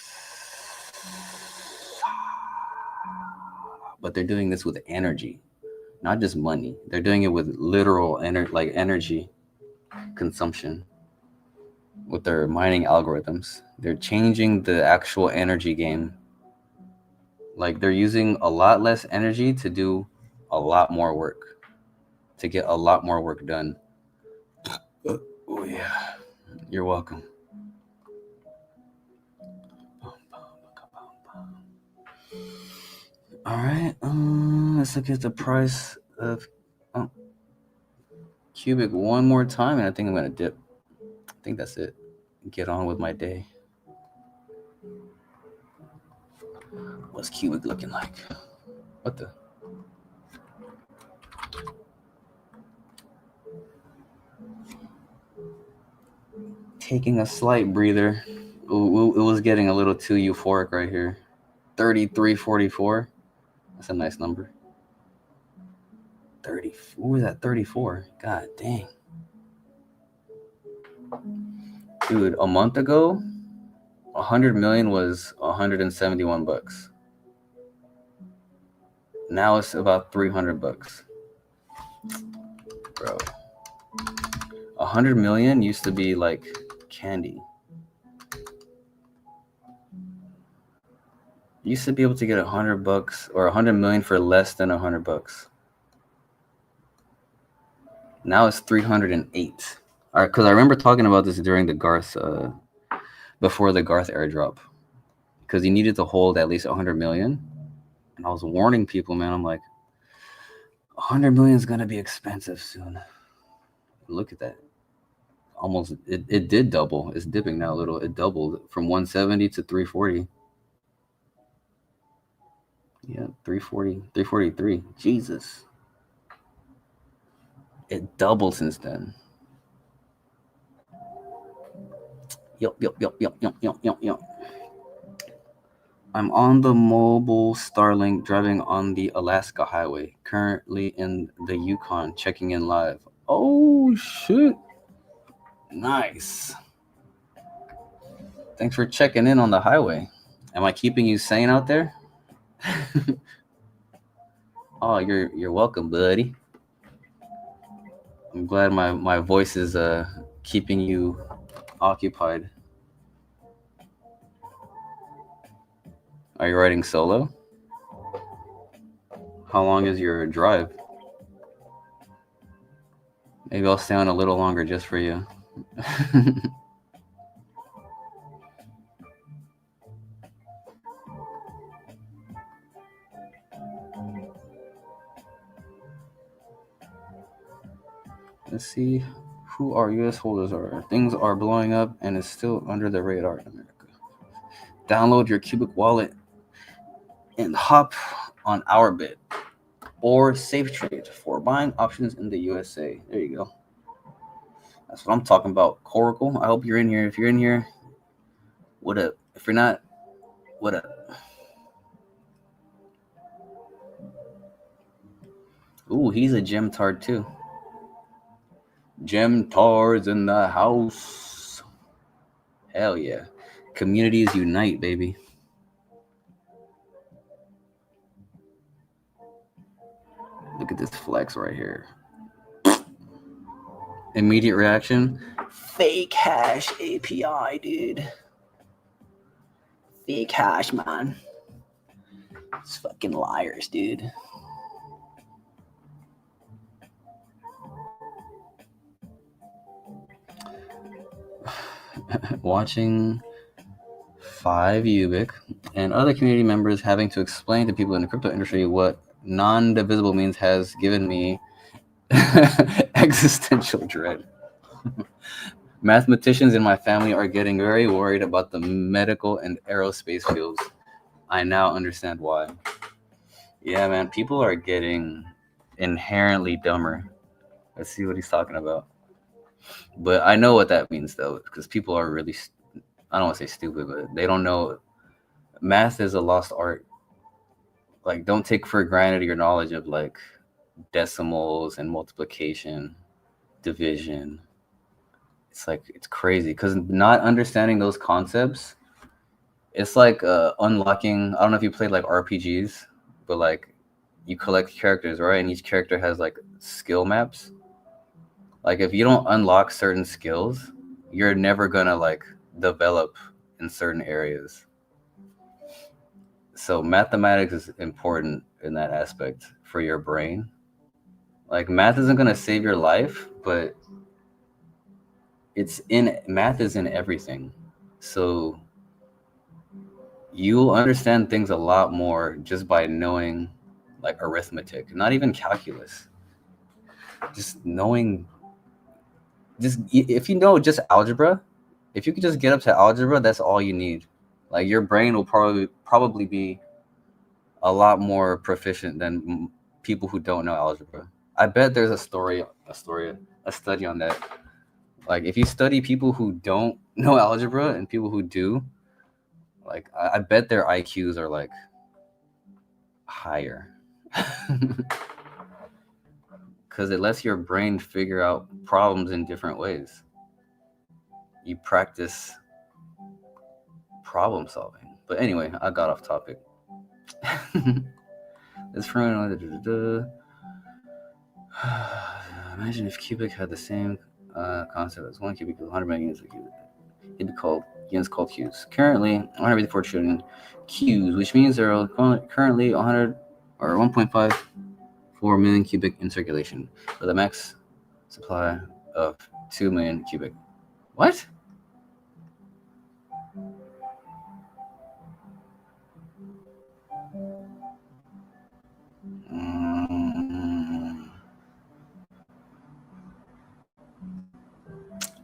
But they're doing this with energy, not just money. They're doing it with literal energy consumption. With their mining algorithms, they're changing the actual energy game. Like, they're using a lot less energy to do a lot more work, to get a lot more work done. Oh yeah, you're welcome. All right, let's look at the price of Qubic one more time, and I think I'm gonna dip. I think that's it. Get on with my day. What's Qubic looking like? What the? Taking a slight breather. Ooh, it was getting a little too euphoric right here. 33.44. That's a nice number. 30. What was that? 34. God dang. Dude, a month ago, 100 million was 171 bucks. Now it's about 300 bucks. Bro. 100 million used to be like candy. You used to be able to get 100 bucks or 100 million for less than 100 bucks. Now it's 308. All right, because I remember talking about this during the Garth, before the Garth airdrop, because he needed to hold at least 100 million. And I was warning people, man, I'm like, 100 million is going to be expensive soon. Look at that. Almost, it did double. It's dipping now a little. It doubled from 170 to 340. Yeah, 340, 343. Jesus. It doubled since then. Yup. I'm on the mobile Starlink driving on the Alaska highway, currently in the Yukon, checking in live. Oh, shit. Nice. Thanks for checking in on the highway. Am I keeping you sane out there? Oh, you're welcome, buddy. I'm glad my voice is keeping you occupied. Are you riding solo? How long is your drive? Maybe I'll stay on a little longer just for you. Let's see who our US holders are. Things are blowing up and it's still under the radar in America. Download your Qubic wallet and hop on our bit or Safe Trade for buying options in the USA. There you go. That's what I'm talking about. Coracle, I hope you're in here. If you're in here, what up? If you're not, what up? Ooh, he's a gem tard too. Gem tards in the house. Hell yeah. Communities unite, baby. Look at this flex right here. Immediate reaction. Fake hash API, dude. Fake hash, man. It's fucking liars, dude. Watching 5 Qubic and other community members having to explain to people in the crypto industry what non-divisible means has given me existential dread. Mathematicians in my family are getting very worried about the medical and aerospace fields. I now understand why. Yeah, man, people are getting inherently dumber. Let's see what he's talking about. But I know what that means, though, because people are really, I don't want to say stupid, but they don't know. Math is a lost art. Like, don't take for granted your knowledge of, like, decimals and multiplication, division. It's like, it's crazy because not understanding those concepts, it's like unlocking. I don't know if you played like RPGs, but like you collect characters, right? And each character has like skill maps. Like if you don't unlock certain skills, you're never gonna like develop in certain areas. So mathematics is important in that aspect for your brain. Like math isn't gonna save your life, but math is in everything. So you'll understand things a lot more just by knowing like arithmetic, not even calculus. Just knowing, just if you know just algebra, if you could just get up to algebra, that's all you need. Like your brain will probably be a lot more proficient than people who don't know algebra. I bet there's a study on that. Like if you study people who don't know algebra and people who do, like I bet their IQs are like higher. Because it lets your brain figure out problems in different ways. You practice problem solving. But anyway, I got off topic. This friend. Imagine if Qubic had the same concept as 1 Qubic with 100 million units of Qubic. It'd be called units called Qs. Currently, 184 trillion Qs, which means there are currently 100 or 1.54 million Qubic in circulation, with a max supply of 2 million Qubic. What?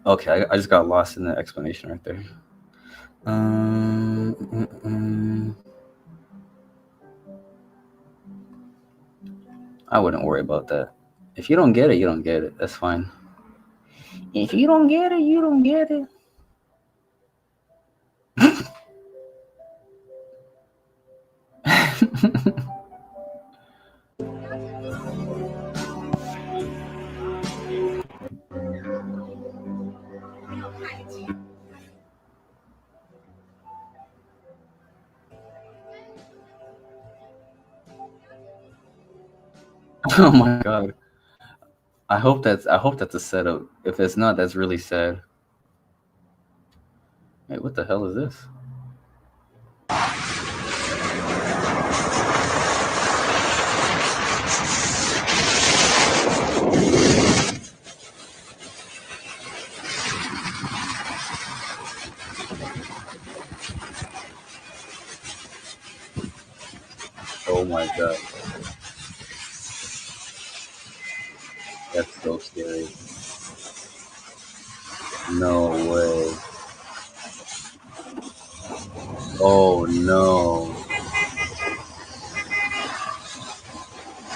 Okay, I just got lost in the explanation right there. I wouldn't worry about that. If you don't get it, you don't get it. That's fine. If you don't get it, you don't get it. Oh my god. I hope that's a setup. If it's not, that's really sad. Hey, what the hell is this? Oh my god. That's so scary. No way. Oh no.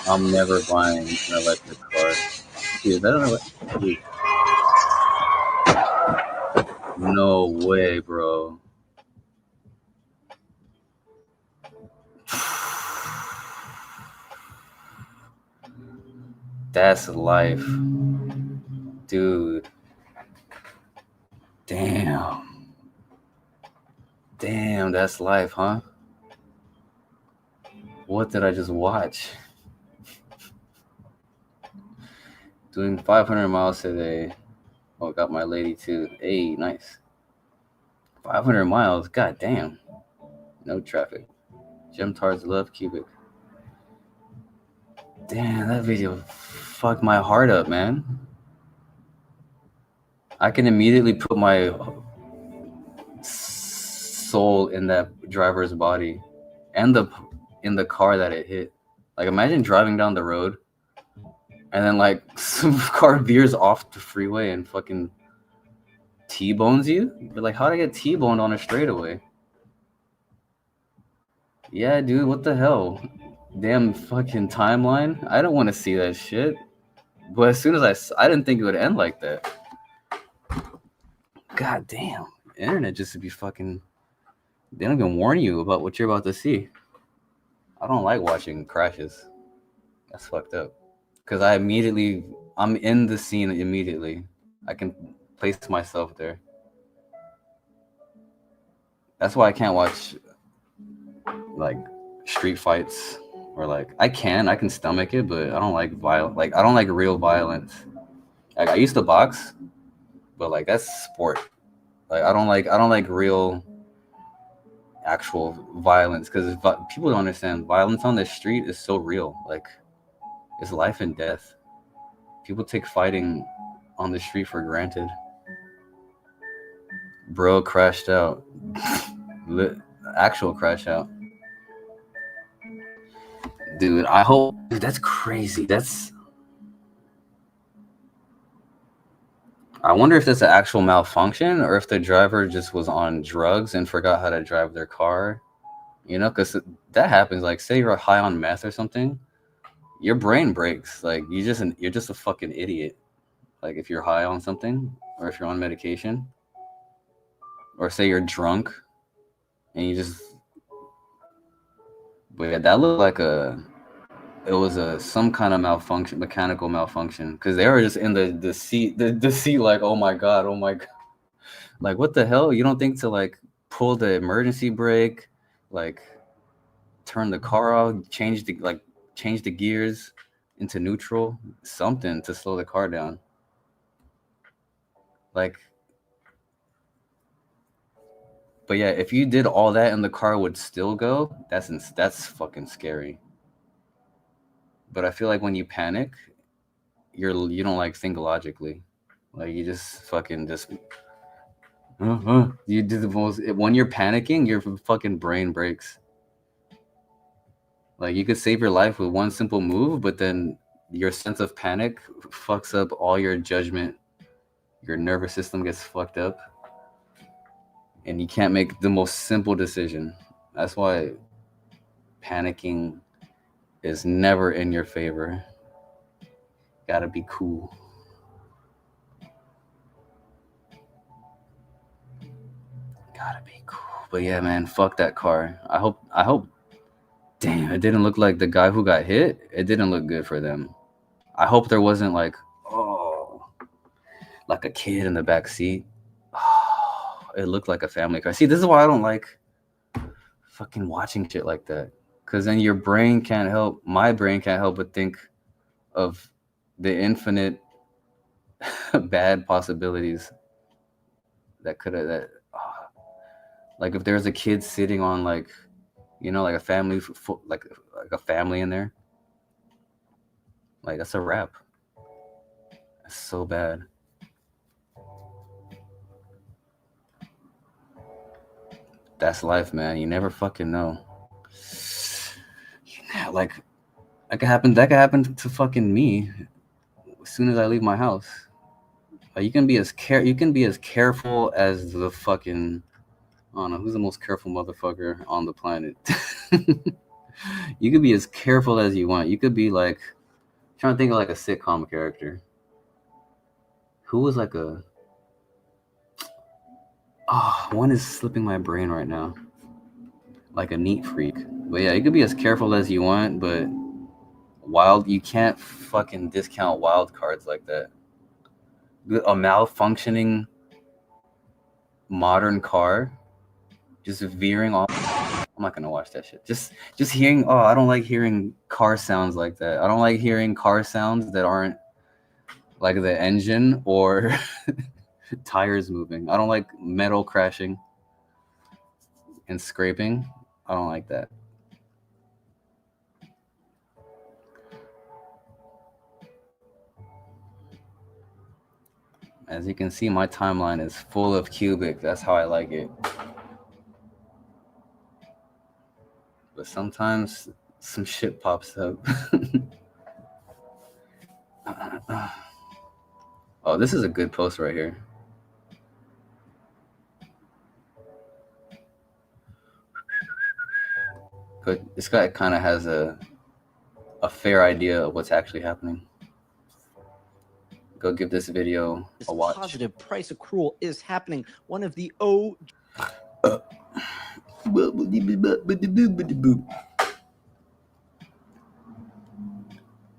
I'm never buying an electric car. Dude, is that an electric? Dude, no way, bro. That's life. Dude. Damn. Damn, that's life, huh? What did I just watch? Doing 500 miles today. Oh, got my lady too. Hey, nice. 500 miles. God damn. No traffic. Gemtards love Qubic. Damn, that video fucked my heart up, man. I can immediately put my soul in that driver's body and in the car that it hit. Like, imagine driving down the road and then like some car veers off the freeway and fucking T-bones you. But like, how'd I get T-boned on a straightaway? Yeah, dude, what the hell? Damn fucking timeline. I don't want to see that shit. But as soon as I didn't think it would end like that. God damn. Internet just to be fucking. They don't even warn you about what you're about to see. I don't like watching crashes. That's fucked up. Because I'm in the scene immediately. I can place myself there. That's why I can't watch like street fights or like I can stomach it, but I don't like I don't like real violence. Like I used to box, but like that's sport. Like I don't like real actual violence because people don't understand violence on the street is so real. Like it's life and death. People take fighting on the street for granted. Bro crashed out. Actual crash out. Dude, I hope. Dude, that's crazy. I wonder if that's an actual malfunction or if the driver just was on drugs and forgot how to drive their car. You know, because that happens. Like, say you're high on meth or something, your brain breaks. Like, you're just a fucking idiot. Like, if you're high on something or if you're on medication, or say you're drunk and you just. But yeah, that looked like it was some kind of malfunction, mechanical malfunction, because they were just in the seat, the seat, like, oh my god, like what the hell? You don't think to like pull the emergency brake, like turn the car off, change the gears into neutral, something to slow the car down. Like, but yeah, if you did all that and the car would still go, that's fucking scary. But I feel like when you panic, you don't like think logically. Like you just fucking just you do the most when you're panicking, your fucking brain breaks. Like you could save your life with one simple move, but then your sense of panic fucks up all your judgment. Your nervous system gets fucked up and you can't make the most simple decision. That's why panicking is never in your favor. Gotta be cool. Gotta be cool. But yeah, man, fuck that car. I hope damn, it didn't look like the guy who got hit. It didn't look good for them. I hope there wasn't like, oh, like a kid in the back seat. Oh, it looked like a family car. See, this is why I don't like fucking watching shit like that. Because then my brain can't help but think, of the infinite bad possibilities that could have like if there's a kid sitting on like, you know, like a family like a family in there, like that's a wrap. That's so bad. That's life, man. You never fucking know. Yeah, like that could happen to fucking me as soon as I leave my house. Like, you can be as careful as the fucking, I don't know who's the most careful motherfucker on the planet. You could be as careful as you want. You could be like, I'm trying to think of like a sitcom character. Who was like a, one is slipping my brain right now. Like a neat freak. But yeah, you could be as careful as you want, but you can't fucking discount wild cards like that. A malfunctioning modern car just veering off. I'm not gonna watch that shit. Just hearing, I don't like hearing car sounds like that. I don't like hearing car sounds that aren't like the engine or tires moving. I don't like metal crashing and scraping. I don't like that. As you can see, my timeline is full of Qubic. That's how I like it. But sometimes some shit pops up. Oh, this is a good post right here. But this guy kind of has a fair idea of what's actually happening. Go give this video a watch. Positive price accrual is happening. One of the O.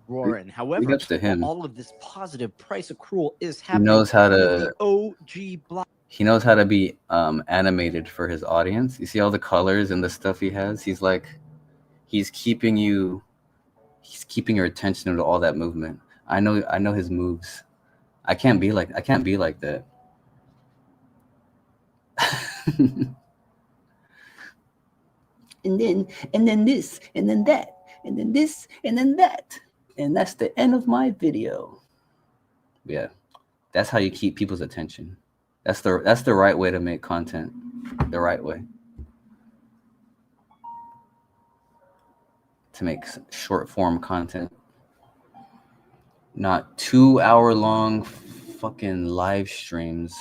Roaring. However, all of this positive price accrual is happening. He knows how to OG block. He knows how to be animated for his audience. You see all the colors and the stuff he has. He's like, he's keeping your attention to all that movement. I know his moves. I can't be like that. and then this, and then that, and then this, and then that. And that's the end of my video. Yeah. That's how you keep people's attention. That's the right way to make content. The right way. To make short form content. Not 2-hour-long fucking live streams.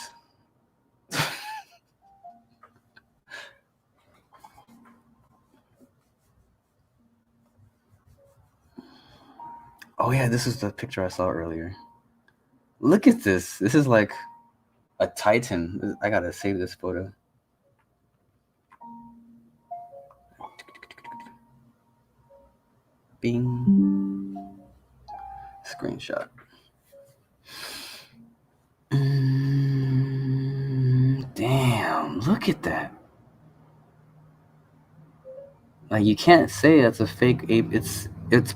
Oh yeah, this is the picture I saw earlier. Look at this. This is like a Titan. I gotta save this photo. Bing. Screenshot. Damn, look at that. Like, you can't say that's a fake ape. It's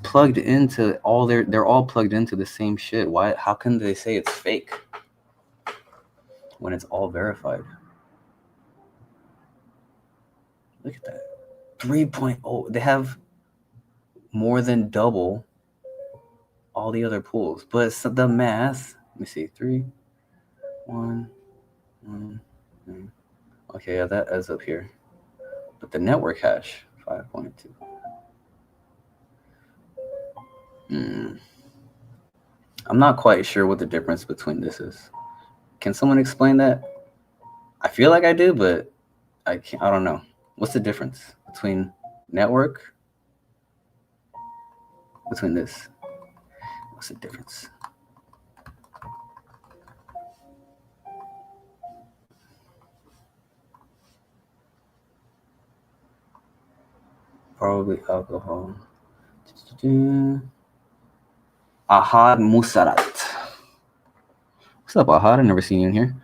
plugged into all they're all plugged into the same shit. Why? How can they say it's fake when it's all verified? Look at that. 3.0. They have more than double all the other pools. But it's the math. Let me see. 3, 1, 1, 1. Okay, yeah, that adds up here. But the network hash, 5.2. I'm not quite sure what the difference between this is. Can someone explain that? I feel like I do, but I don't know. What's the difference between network? Between this? What's the difference? Probably alcohol. Ahad Musarat. What's up, Ahad? I've never seen you in here.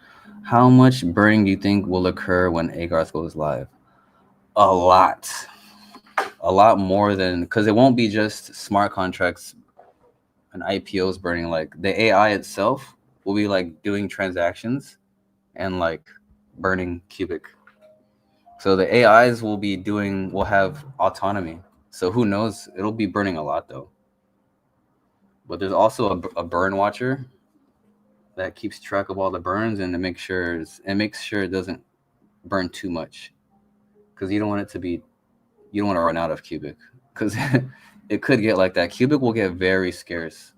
How much burning do you think will occur when Agarth goes live? A lot more than, because it won't be just smart contracts an IPO is burning, like the AI itself will be like doing transactions and like burning Qubic. So the AIs will have autonomy. So who knows? It'll be burning a lot though. But there's also a burn watcher that keeps track of all the burns and it makes sure it doesn't burn too much, because you don't want to run out of Qubic, because it could get like that. Qubic will get very scarce.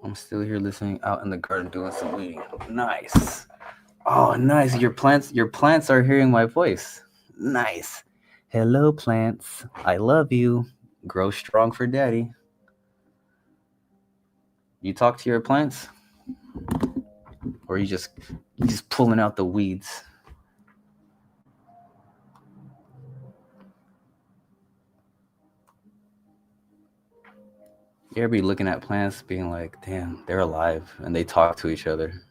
I'm still here listening out in the garden doing some weeding. Nice. Oh, nice. Your plants are hearing my voice. Nice. Hello, plants. I love you. Grow strong for daddy. You talk to your plants? Or you just pulling out the weeds? You ever be looking at plants being like, damn, they're alive and they talk to each other.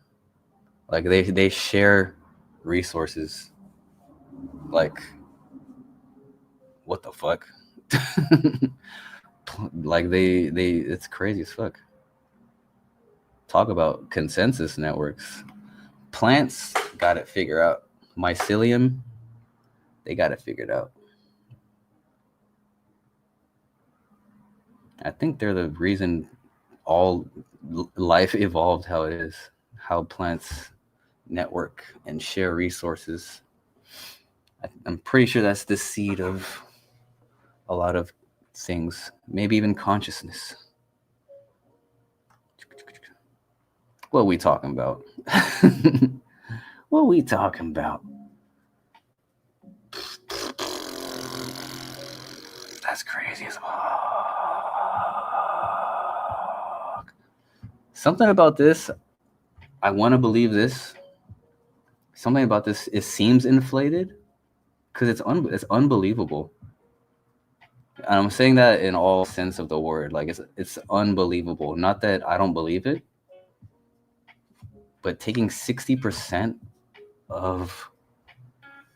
Like they share resources. Like, what the fuck? Like they it's crazy as fuck. Talk about consensus networks. Plants got it figured out. Mycelium, they got it figured out. I think they're the reason all life evolved how it is, how plants network and share resources. I'm pretty sure that's the seed of a lot of things, maybe even consciousness. What we talking about? What we talking about? That's crazy as fuck. Something about this, I want to believe this. Something about this, it seems inflated, because it's unbelievable. And I'm saying that in all sense of the word. Like it's unbelievable. Not that I don't believe it, but taking 60% of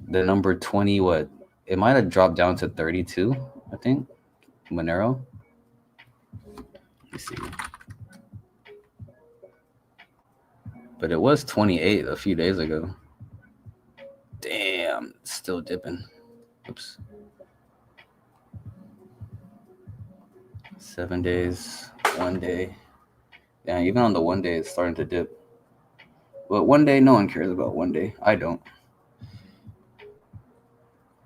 the number 20, what? It might have dropped down to 32, I think. Monero. Let me see. But it was 28 a few days ago. Damn, still dipping. Oops. 7 days, 1 day. Yeah, even on the 1 day, it's starting to dip. But 1 day, no one cares about 1 day. I don't.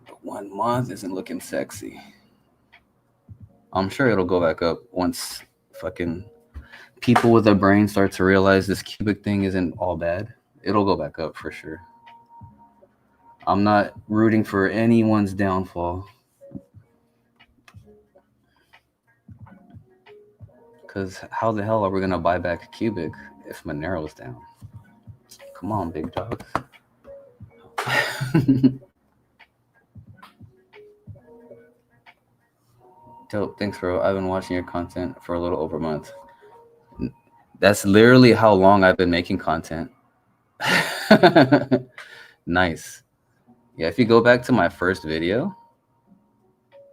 But 1 month isn't looking sexy. I'm sure it'll go back up once fucking people with a brain start to realize this Qubic thing isn't all bad. It'll go back up for sure. I'm not rooting for anyone's downfall. Because how the hell are we going to buy back Qubic if Monero's down? Come on, big dogs. Dope. Thanks, bro. I've been watching your content for a little over a month. That's literally how long I've been making content. Nice. Yeah, if you go back to my first video,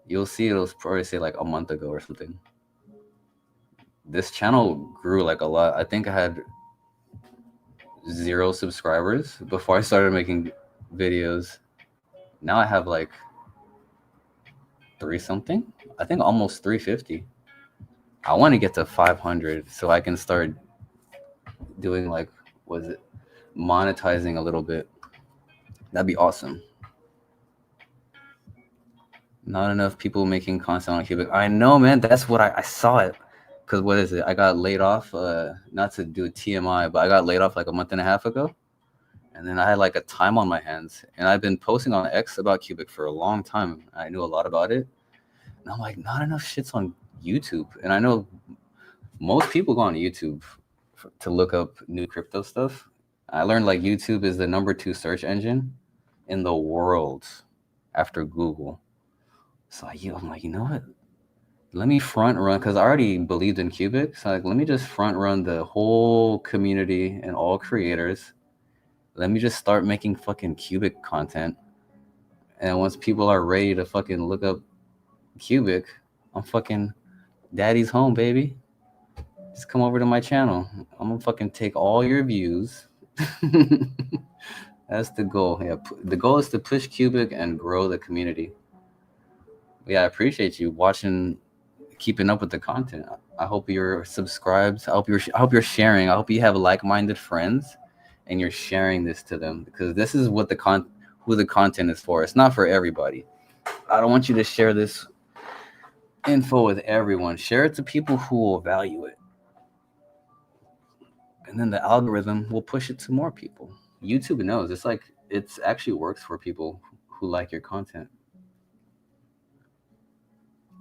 you'll see it'll probably say like a month ago or something. This channel grew like a lot. I think I had 0 subscribers before I started making videos. Now I have like 3 something. I think almost 350. I want to get to 500 so I can start doing like, monetizing a little bit. That'd be awesome. Not enough people making content on Qubic. I know, man. That's what I saw it. Because what is it? I got laid off, not to do a TMI, but I got laid off like a month and a half ago. And then I had like a time on my hands. And I've been posting on X about Qubic for a long time. I knew a lot about it. And I'm like, not enough shit's on YouTube. And I know most people go on YouTube to look up new crypto stuff. I learned like YouTube is the number 2 search engine in the world after Google. So I'm like, you know what? Let me front run, because I already believed in Qubic. So like, let me just front run the whole community and all creators. Let me just start making fucking Qubic content. And once people are ready to fucking look up Qubic, I'm fucking daddy's home, baby. Just come over to my channel. I'm gonna fucking take all your views. That's the goal. Yeah, the goal is to push Qubic and grow the community. Yeah, I appreciate you watching, keeping up with the content. I hope you're subscribed. I hope you're sharing. I hope you have like-minded friends, and you're sharing this to them, because this is what who the content is for. It's not for everybody. I don't want you to share this info with everyone. Share it to people who will value it, and then the algorithm will push it to more people. YouTube knows. It's actually works for people who like your content.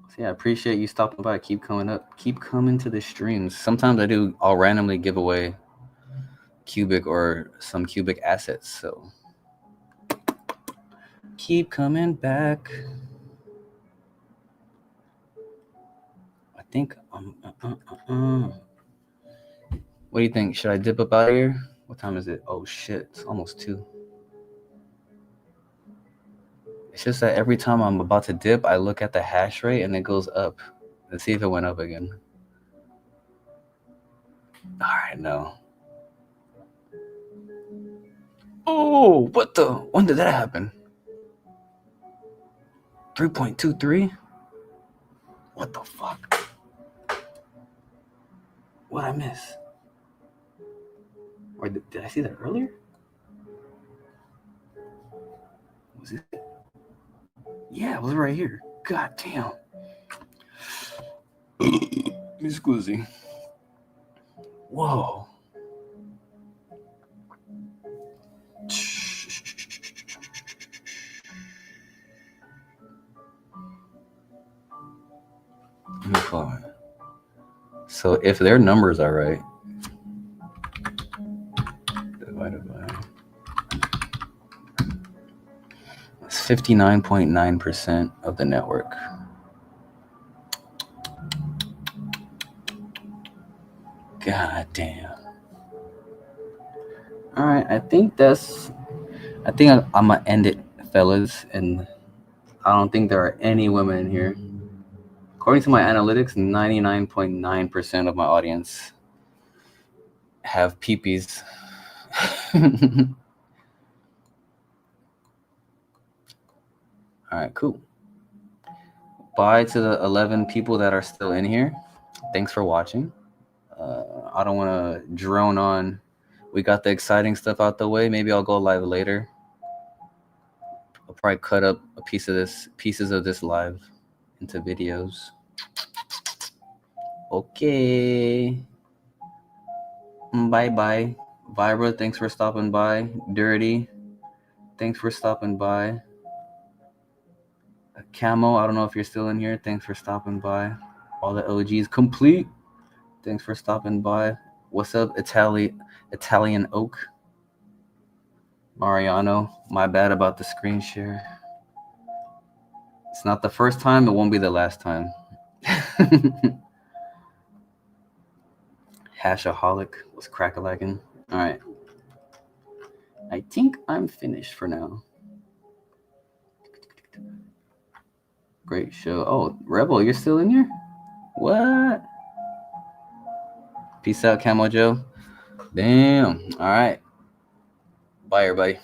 So yeah, I appreciate you stopping by. Keep coming up. Keep coming to the streams. Sometimes I'll randomly give away Qubic or some Qubic assets. So keep coming back. I think what do you think? Should I dip up out of here? What time is it? Oh shit, it's almost 2. It's just that every time I'm about to dip, I look at the hash rate and it goes up. Let's see if it went up again. All right, no. Oh, what the? When did that happen? 3.23? What the fuck? What'd I miss? Or did I see that earlier? Was it? Yeah, it was right here. God damn. Miss Squizzy. Whoa. Let me call it. So if their numbers are right, divided by, it's 59.9% of the network. God damn. All right, I think I'm gonna end it, fellas, and I don't think there are any women in here. According to my analytics, 99.9% of my audience have peepees. All right, cool. Bye to the 11 people that are still in here. Thanks for watching. I don't want to drone on. We got the exciting stuff out the way. Maybe I'll go live later. I'll probably cut up pieces of this live into videos. Okay. Bye. Vibra, thanks for stopping by. Dirty, thanks for stopping by. Camo, I don't know if you're still in here. Thanks for stopping by. All the OGs complete. Thanks for stopping by. What's up, Italian Oak? Mariano, my bad about the screen share. It's not the first time. It won't be the last time. Hashaholic was crack-a-lacking. All right. I think I'm finished for now. Great show. Oh, Revo, you're still in here? What? Peace out, Camo Joe. Damn. All right. Bye, everybody.